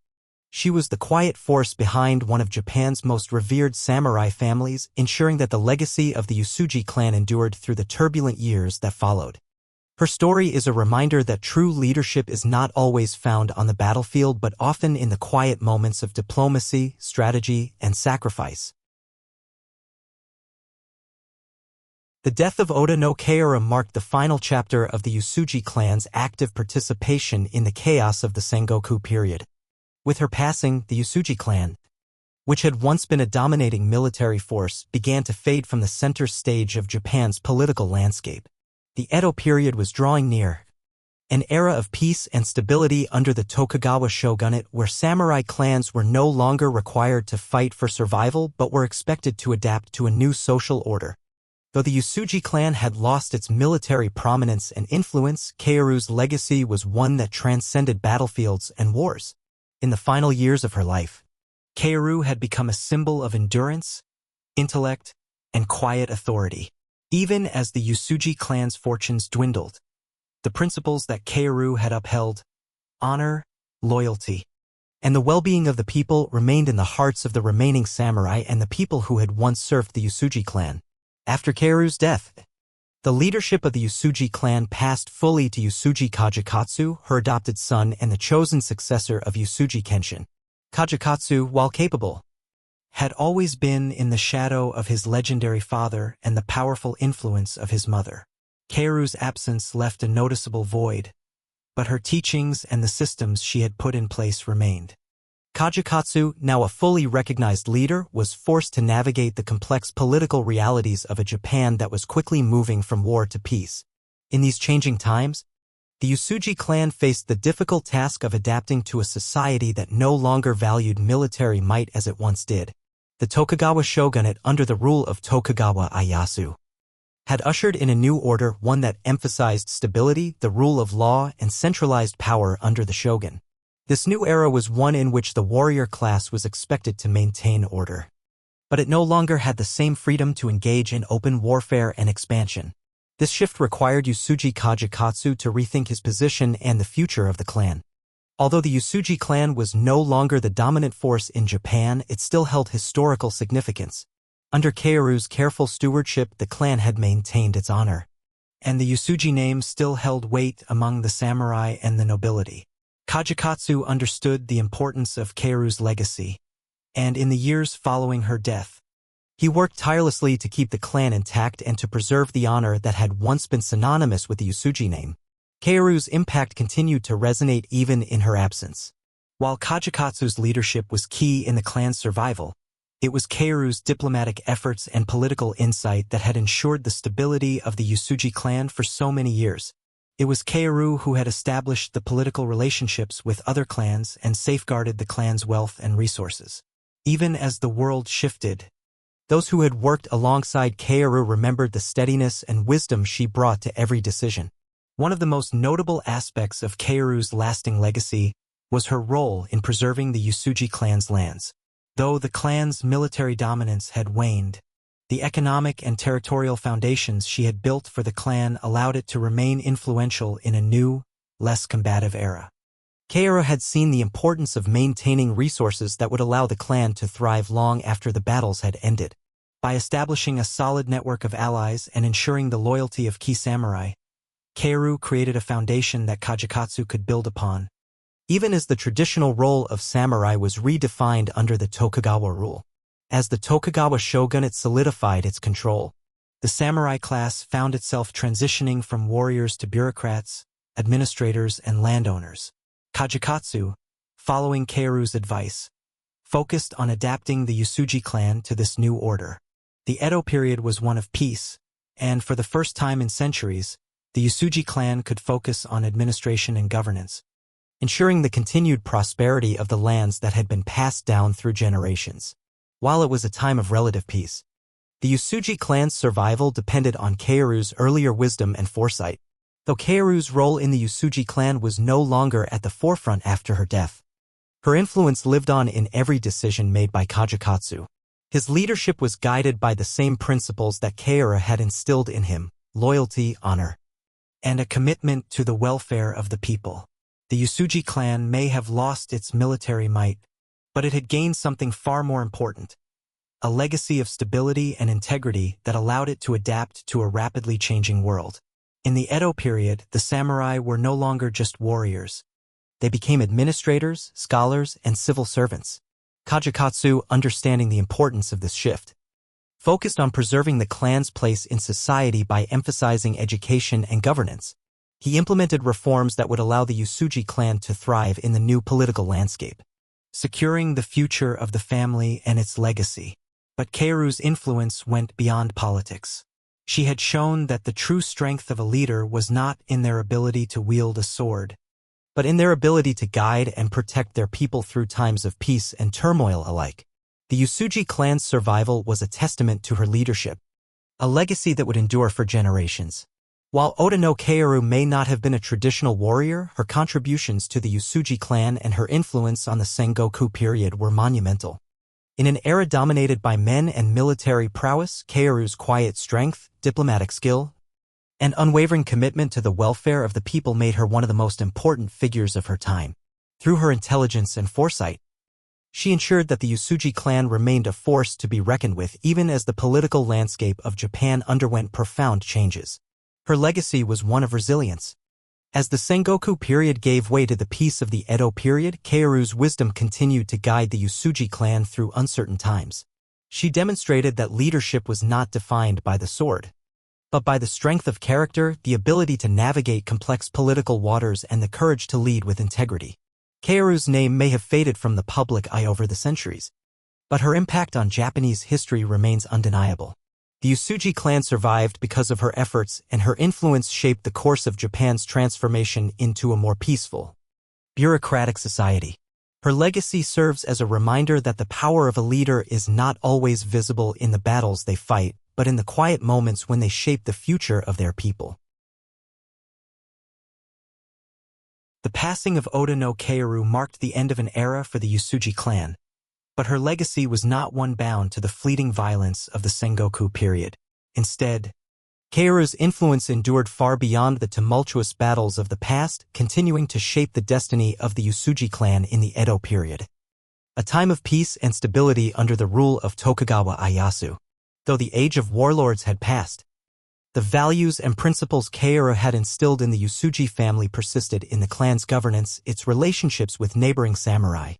She was the quiet force behind one of Japan's most revered samurai families, ensuring that the legacy of the Uesugi clan endured through the turbulent years that followed. Her story is a reminder that true leadership is not always found on the battlefield but often in the quiet moments of diplomacy, strategy, and sacrifice. The death of Oda no Kaoru marked the final chapter of the Uesugi clan's active participation in the chaos of the Sengoku period. With her passing, the Uesugi clan, which had once been a dominating military force, began to fade from the center stage of Japan's political landscape. The Edo period was drawing near, an era of peace and stability under the Tokugawa shogunate where samurai clans were no longer required to fight for survival but were expected to adapt to a new social order. Though the Uesugi clan had lost its military prominence and influence, Kaoru's legacy was one that transcended battlefields and wars. In the final years of her life, Kaoru had become a symbol of endurance, intellect, and quiet authority. Even as the Uesugi clan's fortunes dwindled, the principles that Kaoru had upheld, honor, loyalty, and the well-being of the people remained in the hearts of the remaining samurai and the people who had once served the Uesugi clan. After Kaoru's death, the leadership of the Uesugi clan passed fully to Uesugi Kajikatsu, her adopted son and the chosen successor of Uesugi Kenshin. Kajikatsu, while capable, had always been in the shadow of his legendary father and the powerful influence of his mother. Kaoru's absence left a noticeable void, but her teachings and the systems she had put in place remained. Kajikatsu, now a fully recognized leader, was forced to navigate the complex political realities of a Japan that was quickly moving from war to peace. In these changing times, the Uesugi clan faced the difficult task of adapting to a society that no longer valued military might as it once did. The Tokugawa shogunate, under the rule of Tokugawa Ieyasu, had ushered in a new order, one that emphasized stability, the rule of law, and centralized power under the shogun. This new era was one in which the warrior class was expected to maintain order, but it no longer had the same freedom to engage in open warfare and expansion. This shift required Uesugi Kajikatsu to rethink his position and the future of the clan. Although the Uesugi clan was no longer the dominant force in Japan, it still held historical significance. Under Kaoru's careful stewardship, the clan had maintained its honor, and the Uesugi name still held weight among the samurai and the nobility. Kajikatsu understood the importance of Kaoru's legacy, and in the years following her death, he worked tirelessly to keep the clan intact and to preserve the honor that had once been synonymous with the Uesugi name. Kaoru's impact continued to resonate even in her absence. While Kajikatsu's leadership was key in the clan's survival, it was Kaoru's diplomatic efforts and political insight that had ensured the stability of the Uesugi clan for so many years. It was Kaoru who had established the political relationships with other clans and safeguarded the clan's wealth and resources. Even as the world shifted, those who had worked alongside Kaoru remembered the steadiness and wisdom she brought to every decision. One of the most notable aspects of Kaoru's lasting legacy was her role in preserving the Uesugi clan's lands. Though the clan's military dominance had waned, the economic and territorial foundations she had built for the clan allowed it to remain influential in a new, less combative era. Kaoru had seen the importance of maintaining resources that would allow the clan to thrive long after the battles had ended. By establishing a solid network of allies and ensuring the loyalty of key samurai, Kaoru created a foundation that Kajikatsu could build upon, even as the traditional role of samurai was redefined under the Tokugawa rule. As the Tokugawa shogunate solidified its control, the samurai class found itself transitioning from warriors to bureaucrats, administrators, and landowners. Kajikatsu, following Kaoru's advice, focused on adapting the Uesugi clan to this new order. The Edo period was one of peace, and for the first time in centuries, the Uesugi clan could focus on administration and governance, ensuring the continued prosperity of the lands that had been passed down through generations. While it was a time of relative peace, the Uesugi clan's survival depended on Kaoru's earlier wisdom and foresight. Though Kaoru's role in the Uesugi clan was no longer at the forefront after her death, her influence lived on in every decision made by Kajikatsu. His leadership was guided by the same principles that Kaoru had instilled in him: loyalty, honor, and a commitment to the welfare of the people. The Uesugi clan may have lost its military might, but it had gained something far more important: a legacy of stability and integrity that allowed it to adapt to a rapidly changing world. In the Edo period, the samurai were no longer just warriors. They became administrators, scholars, and civil servants. Kajikatsu, understanding the importance of this shift, focused on preserving the clan's place in society by emphasizing education and governance. He implemented reforms that would allow the Uesugi clan to thrive in the new political landscape, securing the future of the family and its legacy. But Kaoru's influence went beyond politics. She had shown that the true strength of a leader was not in their ability to wield a sword, but in their ability to guide and protect their people through times of peace and turmoil alike. The Uesugi clan's survival was a testament to her leadership, a legacy that would endure for generations. While Oda no Kaoru may not have been a traditional warrior, her contributions to the Uesugi clan and her influence on the Sengoku period were monumental. In an era dominated by men and military prowess, Kaoru's quiet strength, diplomatic skill, and unwavering commitment to the welfare of the people made her one of the most important figures of her time. Through her intelligence and foresight, she ensured that the Uesugi clan remained a force to be reckoned with even as the political landscape of Japan underwent profound changes. Her legacy was one of resilience. As the Sengoku period gave way to the peace of the Edo period, Kaoru's wisdom continued to guide the Uesugi clan through uncertain times. She demonstrated that leadership was not defined by the sword, but by the strength of character, the ability to navigate complex political waters, and the courage to lead with integrity. Kaoru's name may have faded from the public eye over the centuries, but her impact on Japanese history remains undeniable. The Uesugi clan survived because of her efforts, and her influence shaped the course of Japan's transformation into a more peaceful, bureaucratic society. Her legacy serves as a reminder that the power of a leader is not always visible in the battles they fight, but in the quiet moments when they shape the future of their people. The passing of Oda no Kaoru marked the end of an era for the Uesugi clan, but her legacy was not one bound to the fleeting violence of the Sengoku period. Instead, Kaoru's influence endured far beyond the tumultuous battles of the past, continuing to shape the destiny of the Uesugi clan in the Edo period, a time of peace and stability under the rule of Tokugawa Ieyasu. Though the age of warlords had passed, the values and principles Kaoru had instilled in the Uesugi family persisted in the clan's governance, its relationships with neighboring samurai,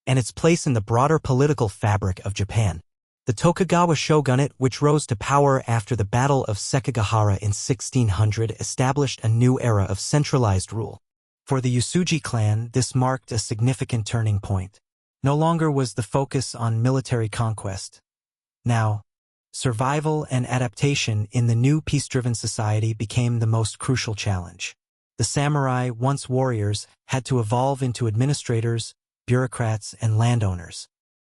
and its place in the broader political fabric of Japan. The Tokugawa shogunate, which rose to power after the Battle of Sekigahara in 1600, established a new era of centralized rule. For the Uesugi clan, this marked a significant turning point. No longer was the focus on military conquest. Now, survival and adaptation in the new peace-driven society became the most crucial challenge. The samurai, once warriors, had to evolve into administrators, bureaucrats, and landowners.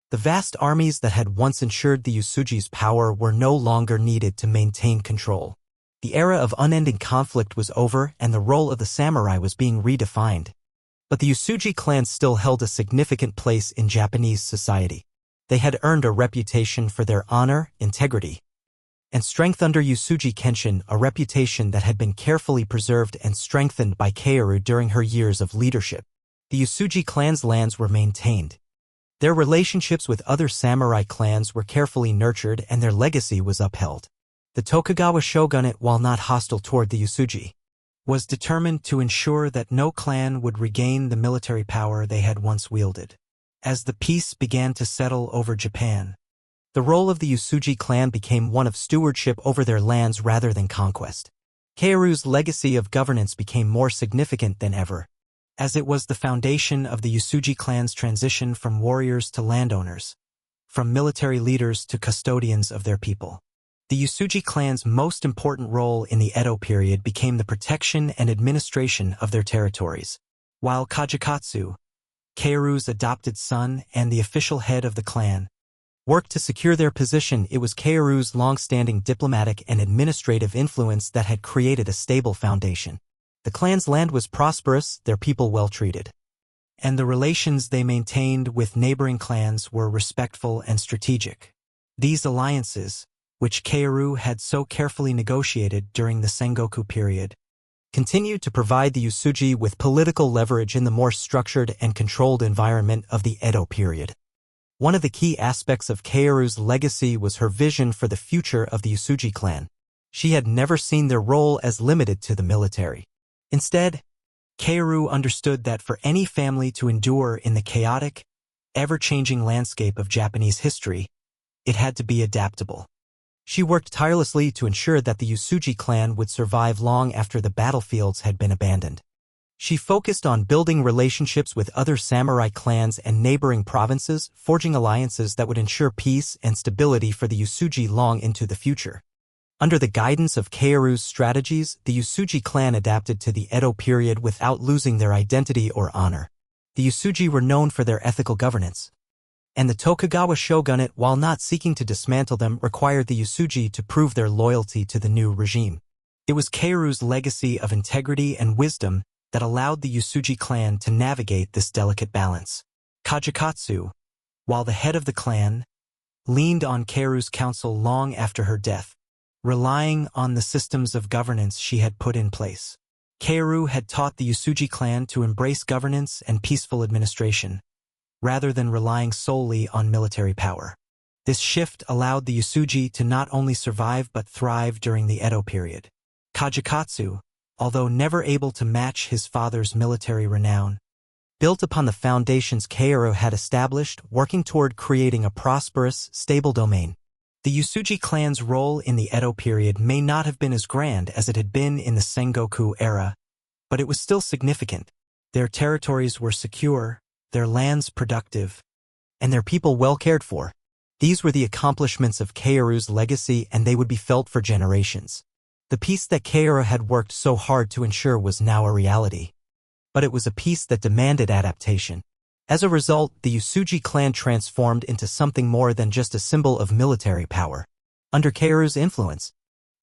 The vast armies that had once ensured the Uesugi's power were no longer needed to maintain control. The era of unending conflict was over, and the role of the samurai was being redefined. But the Uesugi clan still held a significant place in Japanese society. They had earned a reputation for their honor, integrity, and strength under Uesugi Kenshin, a reputation that had been carefully preserved and strengthened by Kaoru during her years of leadership. The Uesugi clan's lands were maintained. Their relationships with other samurai clans were carefully nurtured, and their legacy was upheld. The Tokugawa shogunate, while not hostile toward the Uesugi, was determined to ensure that no clan would regain the military power they had once wielded. As the peace began to settle over Japan, the role of the Uesugi clan became one of stewardship over their lands rather than conquest. Kaoru's legacy of governance became more significant than ever, as it was the foundation of the Uesugi clan's transition from warriors to landowners, from military leaders to custodians of their people. The Uesugi clan's most important role in the Edo period became the protection and administration of their territories. While Kajikatsu, Kaoru's adopted son and the official head of the clan, worked to secure their position, it was Kaoru's long-standing diplomatic and administrative influence that had created a stable foundation. The clan's land was prosperous, their people well-treated, and the relations they maintained with neighboring clans were respectful and strategic. These alliances, which Kaoru had so carefully negotiated during the Sengoku period, continued to provide the Uesugi with political leverage in the more structured and controlled environment of the Edo period. One of the key aspects of Kaoru's legacy was her vision for the future of the Uesugi clan. She had never seen their role as limited to the military. Instead, Kaoru understood that for any family to endure in the chaotic, ever-changing landscape of Japanese history, it had to be adaptable. She worked tirelessly to ensure that the Uesugi clan would survive long after the battlefields had been abandoned. She focused on building relationships with other samurai clans and neighboring provinces, forging alliances that would ensure peace and stability for the Uesugi long into the future. Under the guidance of Kaoru's strategies, the Uesugi clan adapted to the Edo period without losing their identity or honor. The Uesugi were known for their ethical governance, and the Tokugawa shogunate, while not seeking to dismantle them, required the Uesugi to prove their loyalty to the new regime. It was Kaoru's legacy of integrity and wisdom that allowed the Uesugi clan to navigate this delicate balance. Kajikatsu, while the head of the clan, leaned on Kaoru's counsel long after her death, relying on the systems of governance she had put in place. Kaoru had taught the Uesugi clan to embrace governance and peaceful administration, rather than relying solely on military power. This shift allowed the Uesugi to not only survive but thrive during the Edo period. Kajikatsu, although never able to match his father's military renown, built upon the foundations Kaoru had established, working toward creating a prosperous, stable domain. The Uesugi clan's role in the Edo period may not have been as grand as it had been in the Sengoku era, but it was still significant. Their territories were secure, their lands productive, and their people well cared for. These were the accomplishments of Kaoru's legacy, and they would be felt for generations. The peace that Kaoru had worked so hard to ensure was now a reality. But it was a peace that demanded adaptation. As a result, the Uesugi clan transformed into something more than just a symbol of military power. Under Kaoru's influence,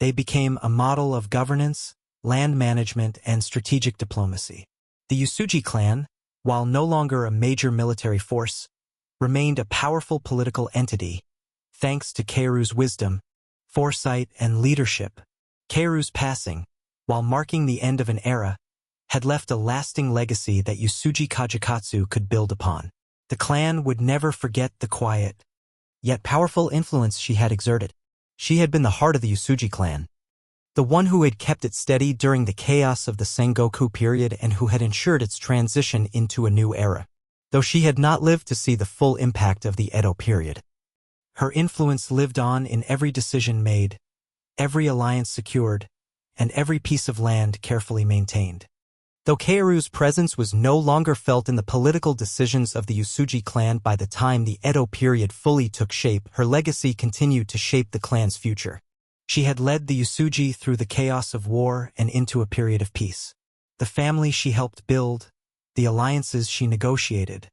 they became a model of governance, land management, and strategic diplomacy. The Uesugi clan, while no longer a major military force, remained a powerful political entity, thanks to Kaoru's wisdom, foresight, and leadership. Kaoru's passing, while marking the end of an era, had left a lasting legacy that Uesugi Kajikatsu could build upon. The clan would never forget the quiet, yet powerful influence she had exerted. She had been the heart of the Uesugi clan, the one who had kept it steady during the chaos of the Sengoku period and who had ensured its transition into a new era. Though she had not lived to see the full impact of the Edo period, her influence lived on in every decision made, every alliance secured, and every piece of land carefully maintained. Though Kaoru's presence was no longer felt in the political decisions of the Uesugi clan by the time the Edo period fully took shape, her legacy continued to shape the clan's future. She had led the Uesugi through the chaos of war and into a period of peace. The family she helped build, the alliances she negotiated,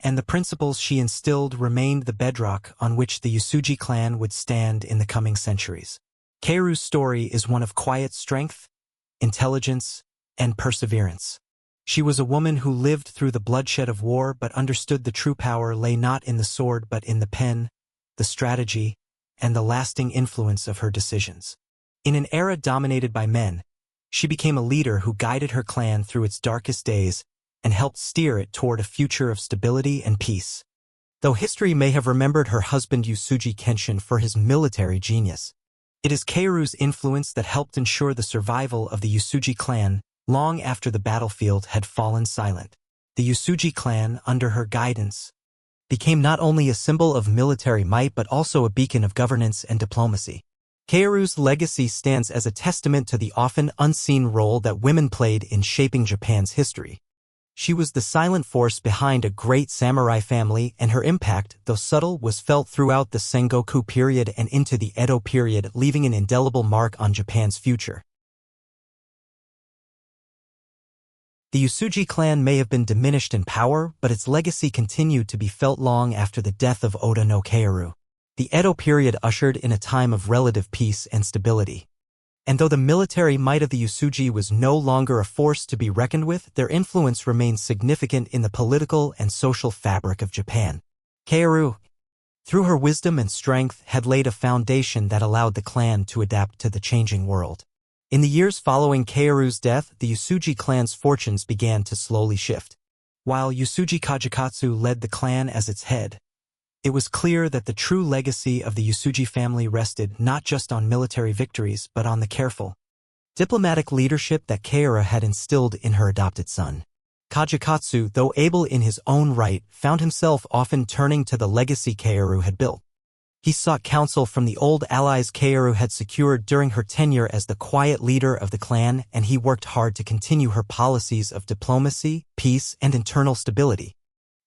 and the principles she instilled remained the bedrock on which the Uesugi clan would stand in the coming centuries. Kaoru's story is one of quiet strength, intelligence, and perseverance. She was a woman who lived through the bloodshed of war but understood the true power lay not in the sword but in the pen, the strategy, and the lasting influence of her decisions. In an era dominated by men, she became a leader who guided her clan through its darkest days and helped steer it toward a future of stability and peace. Though history may have remembered her husband Uesugi Kenshin for his military genius, it is Kaoru's influence that helped ensure the survival of the Uesugi clan long after the battlefield had fallen silent. The Uesugi clan, under her guidance, became not only a symbol of military might but also a beacon of governance and diplomacy. Kaoru's legacy stands as a testament to the often unseen role that women played in shaping Japan's history. She was the silent force behind a great samurai family, and her impact, though subtle, was felt throughout the Sengoku period and into the Edo period, leaving an indelible mark on Japan's future. The Uesugi clan may have been diminished in power, but its legacy continued to be felt long after the death of Oda no Kaoru. The Edo period ushered in a time of relative peace and stability. And though the military might of the Uesugi was no longer a force to be reckoned with, their influence remained significant in the political and social fabric of Japan. Kaoru, through her wisdom and strength, had laid a foundation that allowed the clan to adapt to the changing world. In the years following Kaoru's death, the Uesugi clan's fortunes began to slowly shift. While Uesugi Kajikatsu led the clan as its head, it was clear that the true legacy of the Uesugi family rested not just on military victories but on the careful, diplomatic leadership that Kaoru had instilled in her adopted son. Kajikatsu, though able in his own right, found himself often turning to the legacy Kaoru had built. He sought counsel from the old allies Kaoru had secured during her tenure as the quiet leader of the clan, and he worked hard to continue her policies of diplomacy, peace, and internal stability.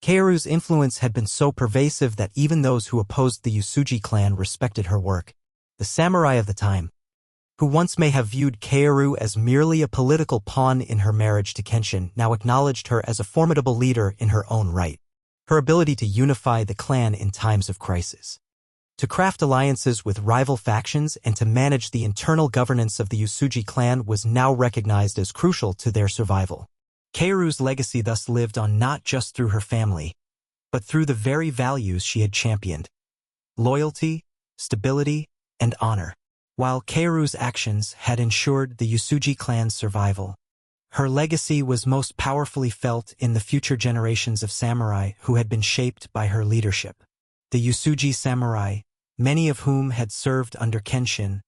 Kaoru's influence had been so pervasive that even those who opposed the Uesugi clan respected her work. The samurai of the time, who once may have viewed Kaoru as merely a political pawn in her marriage to Kenshin, now acknowledged her as a formidable leader in her own right. Her ability to unify the clan in times of crisis, to craft alliances with rival factions, and to manage the internal governance of the Uesugi clan was now recognized as crucial to their survival. Kaoru's legacy thus lived on not just through her family, but through the very values she had championed: loyalty, stability, and honor. While Kaoru's actions had ensured the Uesugi clan's survival, her legacy was most powerfully felt in the future generations of samurai who had been shaped by her leadership. The Uesugi samurai, many of whom had served under Kenshin,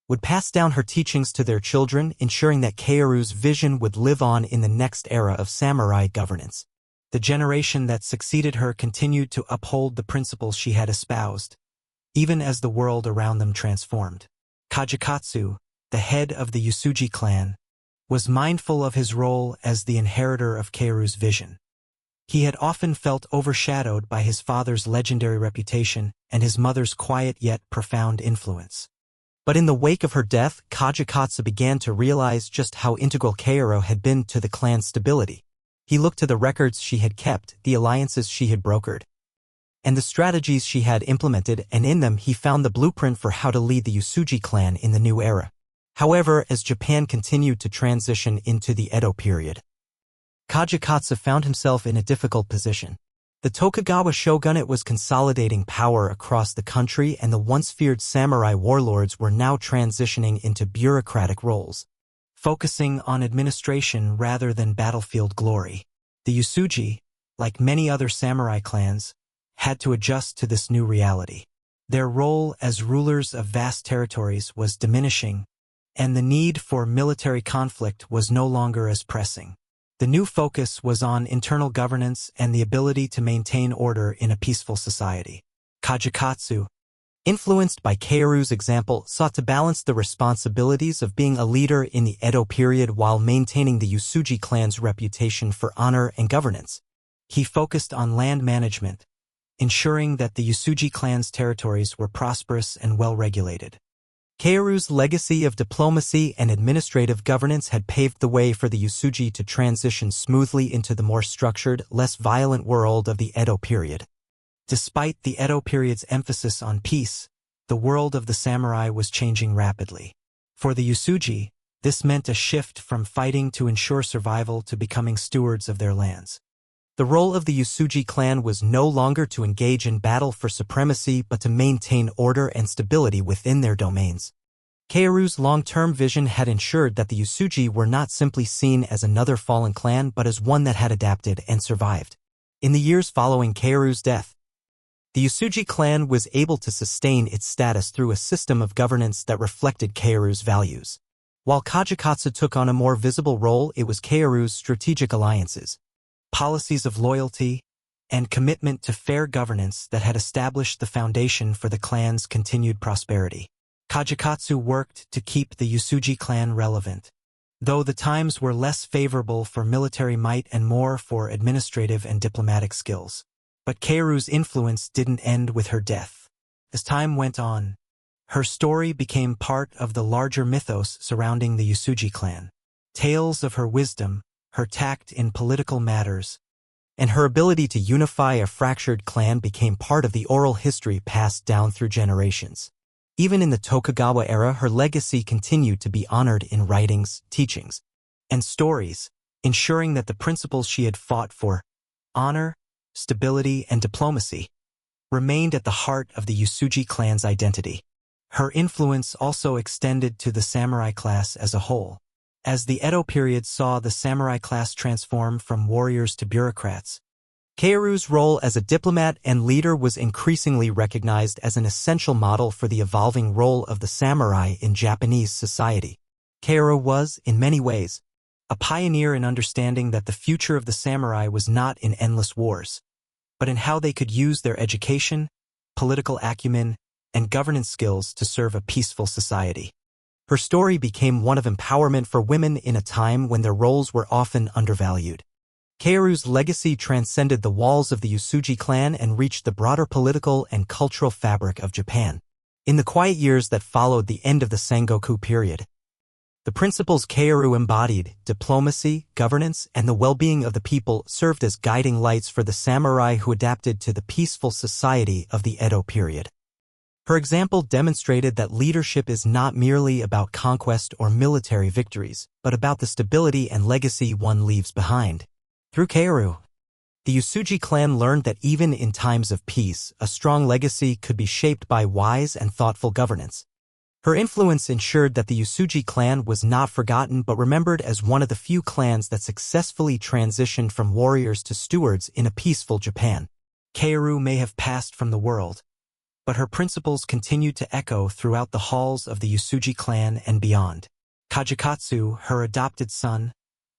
would pass down her teachings to their children, ensuring that Kaoru's vision would live on in the next era of samurai governance. The generation that succeeded her continued to uphold the principles she had espoused, even as the world around them transformed. Kajikatsu, the head of the Uesugi clan, was mindful of his role as the inheritor of Kaoru's vision. He had often felt overshadowed by his father's legendary reputation and his mother's quiet yet profound influence. But in the wake of her death, Kajikatsu began to realize just how integral Kaoru had been to the clan's stability. He looked to the records she had kept, the alliances she had brokered, and the strategies she had implemented, and in them he found the blueprint for how to lead the Uesugi clan in the new era. However, as Japan continued to transition into the Edo period, Kajikatsu found himself in a difficult position. The Tokugawa shogunate was consolidating power across the country, and the once feared samurai warlords were now transitioning into bureaucratic roles, focusing on administration rather than battlefield glory. The Uesugi, like many other samurai clans, had to adjust to this new reality. Their role as rulers of vast territories was diminishing, and the need for military conflict was no longer as pressing. The new focus was on internal governance and the ability to maintain order in a peaceful society. Kajikatsu, influenced by Kaoru's example, sought to balance the responsibilities of being a leader in the Edo period while maintaining the Uesugi clan's reputation for honor and governance. He focused on land management, ensuring that the Uesugi clan's territories were prosperous and well-regulated. Kaoru's legacy of diplomacy and administrative governance had paved the way for the Uesugi to transition smoothly into the more structured, less violent world of the Edo period. Despite the Edo period's emphasis on peace, the world of the samurai was changing rapidly. For the Uesugi, this meant a shift from fighting to ensure survival to becoming stewards of their lands. The role of the Uesugi clan was no longer to engage in battle for supremacy but to maintain order and stability within their domains. Kaoru's long-term vision had ensured that the Uesugi were not simply seen as another fallen clan but as one that had adapted and survived. In the years following Kaoru's death, the Uesugi clan was able to sustain its status through a system of governance that reflected Kaoru's values. While Kajikatsu took on a more visible role, it was Kaoru's strategic alliances, policies of loyalty, and commitment to fair governance that had established the foundation for the clan's continued prosperity. Kajikatsu worked to keep the Uesugi clan relevant, though the times were less favorable for military might and more for administrative and diplomatic skills. But Kaoru's influence didn't end with her death. As time went on, her story became part of the larger mythos surrounding the Uesugi clan. Tales of her wisdom, her tact in political matters, and her ability to unify a fractured clan became part of the oral history passed down through generations. Even in the Tokugawa era, her legacy continued to be honored in writings, teachings, and stories, ensuring that the principles she had fought for, honor, stability, and diplomacy, remained at the heart of the Uesugi clan's identity. Her influence also extended to the samurai class as a whole. As the Edo period saw the samurai class transform from warriors to bureaucrats, Kaoru's role as a diplomat and leader was increasingly recognized as an essential model for the evolving role of the samurai in Japanese society. Kaoru was, in many ways, a pioneer in understanding that the future of the samurai was not in endless wars, but in how they could use their education, political acumen, and governance skills to serve a peaceful society. Her story became one of empowerment for women in a time when their roles were often undervalued. Kaoru's legacy transcended the walls of the Uesugi clan and reached the broader political and cultural fabric of Japan. In the quiet years that followed the end of the Sengoku period, the principles Kaoru embodied, diplomacy, governance, and the well-being of the people, served as guiding lights for the samurai who adapted to the peaceful society of the Edo period. Her example demonstrated that leadership is not merely about conquest or military victories, but about the stability and legacy one leaves behind. Through Kaoru, the Uesugi clan learned that even in times of peace, a strong legacy could be shaped by wise and thoughtful governance. Her influence ensured that the Uesugi clan was not forgotten but remembered as one of the few clans that successfully transitioned from warriors to stewards in a peaceful Japan. Kaoru may have passed from the world, but her principles continued to echo throughout the halls of the Uesugi clan and beyond. Kajikatsu, her adopted son,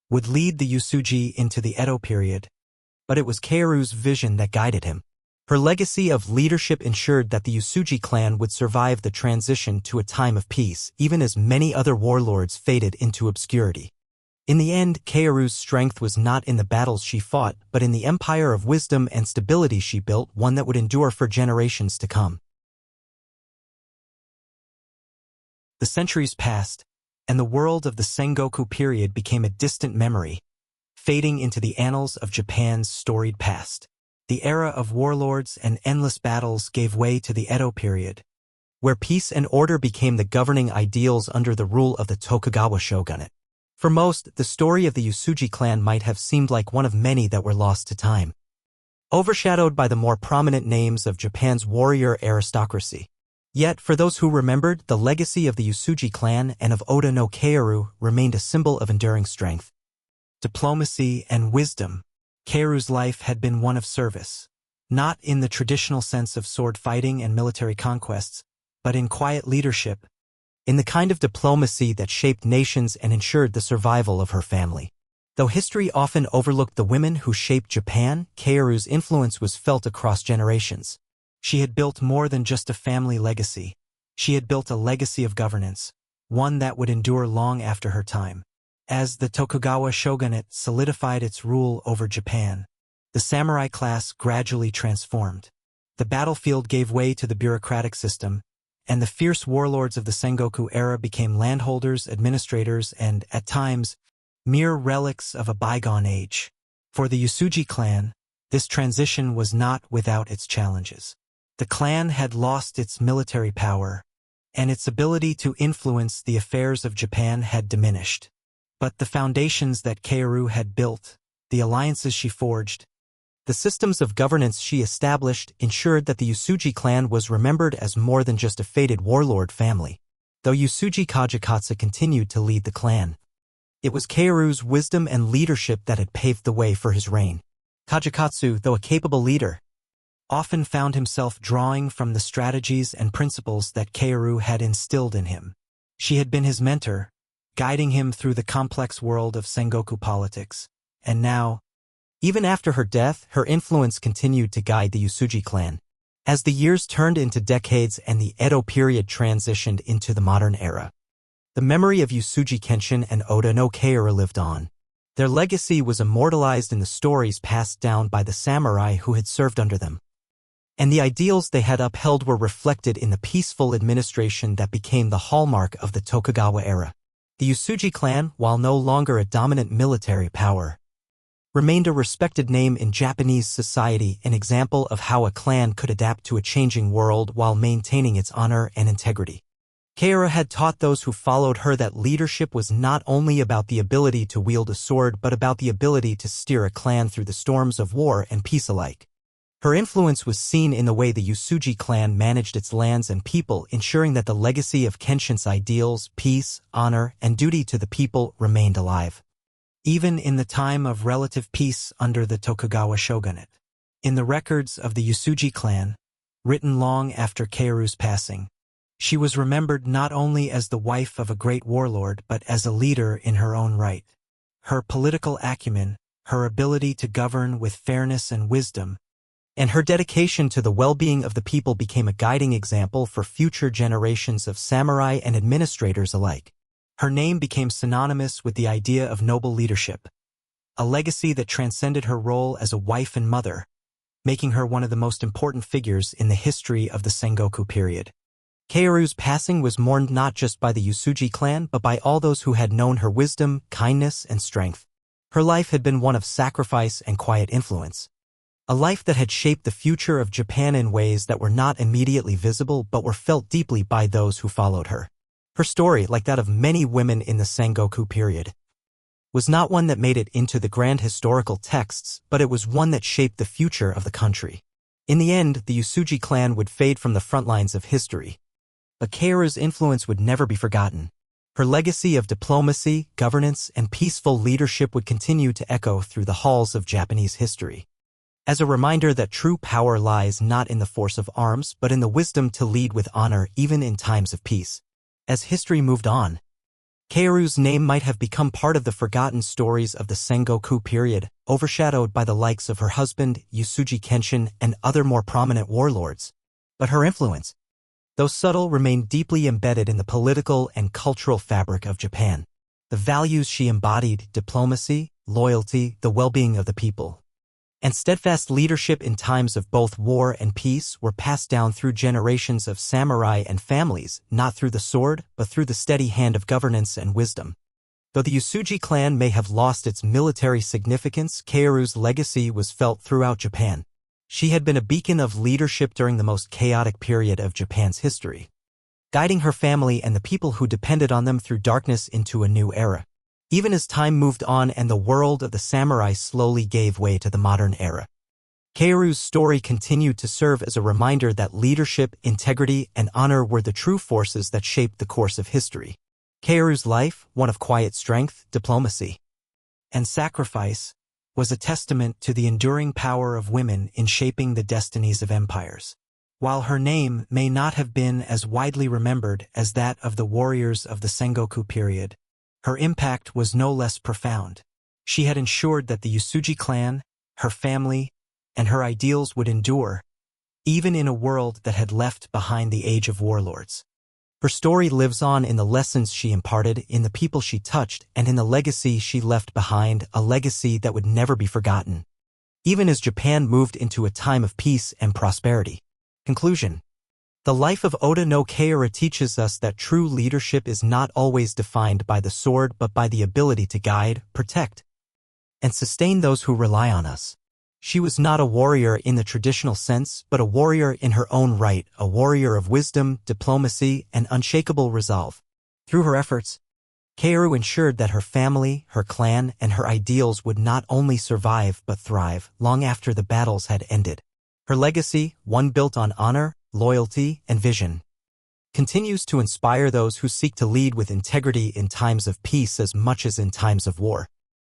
would lead the Uesugi into the Edo period, but it was Kaoru's vision that guided him. Her legacy of leadership ensured that the Uesugi clan would survive the transition to a time of peace, even as many other warlords faded into obscurity. In the end, Kaoru's strength was not in the battles she fought, but in the empire of wisdom and stability she built, one that would endure for generations to come. The centuries passed, and the world of the Sengoku period became a distant memory, fading into the annals of Japan's storied past. The era of warlords and endless battles gave way to the Edo period, where peace and order became the governing ideals under the rule of the Tokugawa shogunate. For most, the story of the Uesugi clan might have seemed like one of many that were lost to time, overshadowed by the more prominent names of Japan's warrior aristocracy. Yet, for those who remembered, the legacy of the Uesugi clan and of Oda no Kaoru remained a symbol of enduring strength, diplomacy, and wisdom. Kaoru's life had been one of service, not in the traditional sense of sword fighting and military conquests, but in quiet leadership, in the kind of diplomacy that shaped nations and ensured the survival of her family. Though history often overlooked the women who shaped Japan, Kaoru's influence was felt across generations. She had built more than just a family legacy. She had built a legacy of governance, one that would endure long after her time. As the Tokugawa shogunate solidified its rule over Japan, the samurai class gradually transformed. The battlefield gave way to the bureaucratic system, and the fierce warlords of the Sengoku era became landholders, administrators, and, at times, mere relics of a bygone age. For the Uesugi clan, this transition was not without its challenges. The clan had lost its military power, and its ability to influence the affairs of Japan had diminished. But the foundations that Kaoru had built, the alliances she forged, the systems of governance she established ensured that the Uesugi clan was remembered as more than just a fated warlord family. Though Uesugi Kajikatsu continued to lead the clan, it was Kaoru's wisdom and leadership that had paved the way for his reign. Kajikatsu, though a capable leader, often found himself drawing from the strategies and principles that Kaoru had instilled in him. She had been his mentor, guiding him through the complex world of Sengoku politics, and now, even after her death, her influence continued to guide the Uesugi clan. As the years turned into decades and the Edo period transitioned into the modern era, the memory of Uesugi Kenshin and Oda no Kaoru lived on. Their legacy was immortalized in the stories passed down by the samurai who had served under them, and the ideals they had upheld were reflected in the peaceful administration that became the hallmark of the Tokugawa era. The Uesugi clan, while no longer a dominant military power, remained a respected name in Japanese society, an example of how a clan could adapt to a changing world while maintaining its honor and integrity. Kaoru had taught those who followed her that leadership was not only about the ability to wield a sword but about the ability to steer a clan through the storms of war and peace alike. Her influence was seen in the way the Uesugi clan managed its lands and people, ensuring that the legacy of Kenshin's ideals, peace, honor, and duty to the people remained alive, even in the time of relative peace under the Tokugawa shogunate. In the records of the Uesugi clan, written long after Kaoru's passing, she was remembered not only as the wife of a great warlord but as a leader in her own right. Her political acumen, her ability to govern with fairness and wisdom, and her dedication to the well-being of the people became a guiding example for future generations of samurai and administrators alike. Her name became synonymous with the idea of noble leadership, a legacy that transcended her role as a wife and mother, making her one of the most important figures in the history of the Sengoku period. Kaoru's passing was mourned not just by the Uesugi clan but by all those who had known her wisdom, kindness, and strength. Her life had been one of sacrifice and quiet influence, a life that had shaped the future of Japan in ways that were not immediately visible but were felt deeply by those who followed her. Her story, like that of many women in the Sengoku period, was not one that made it into the grand historical texts, but it was one that shaped the future of the country. In the end, the Uesugi clan would fade from the front lines of history, but Kaoru's influence would never be forgotten. Her legacy of diplomacy, governance, and peaceful leadership would continue to echo through the halls of Japanese history, as a reminder that true power lies not in the force of arms but in the wisdom to lead with honor even in times of peace. As history moved on, Kaoru's name might have become part of the forgotten stories of the Sengoku period, overshadowed by the likes of her husband, Uesugi Kenshin, and other more prominent warlords. But her influence, though subtle, remained deeply embedded in the political and cultural fabric of Japan. The values she embodied, diplomacy, loyalty, the well-being of the people, and steadfast leadership in times of both war and peace were passed down through generations of samurai and families, not through the sword, but through the steady hand of governance and wisdom. Though the Uesugi clan may have lost its military significance, Kaoru's legacy was felt throughout Japan. She had been a beacon of leadership during the most chaotic period of Japan's history, guiding her family and the people who depended on them through darkness into a new era. Even as time moved on and the world of the samurai slowly gave way to the modern era, Kaoru's story continued to serve as a reminder that leadership, integrity, and honor were the true forces that shaped the course of history. Kaoru's life, one of quiet strength, diplomacy, and sacrifice, was a testament to the enduring power of women in shaping the destinies of empires. While her name may not have been as widely remembered as that of the warriors of the Sengoku period, her impact was no less profound. She had ensured that the Uesugi clan, her family, and her ideals would endure, even in a world that had left behind the age of warlords. Her story lives on in the lessons she imparted, in the people she touched, and in the legacy she left behind, a legacy that would never be forgotten, even as Japan moved into a time of peace and prosperity. Conclusion. The life of Oda no Kaoru teaches us that true leadership is not always defined by the sword but by the ability to guide, protect, and sustain those who rely on us. She was not a warrior in the traditional sense, but a warrior in her own right, a warrior of wisdom, diplomacy, and unshakable resolve. Through her efforts, Kaoru ensured that her family, her clan, and her ideals would not only survive but thrive long after the battles had ended. Her legacy, one built on honor, loyalty, and vision, continues to inspire those who seek to lead with integrity in times of peace as much as in times of war.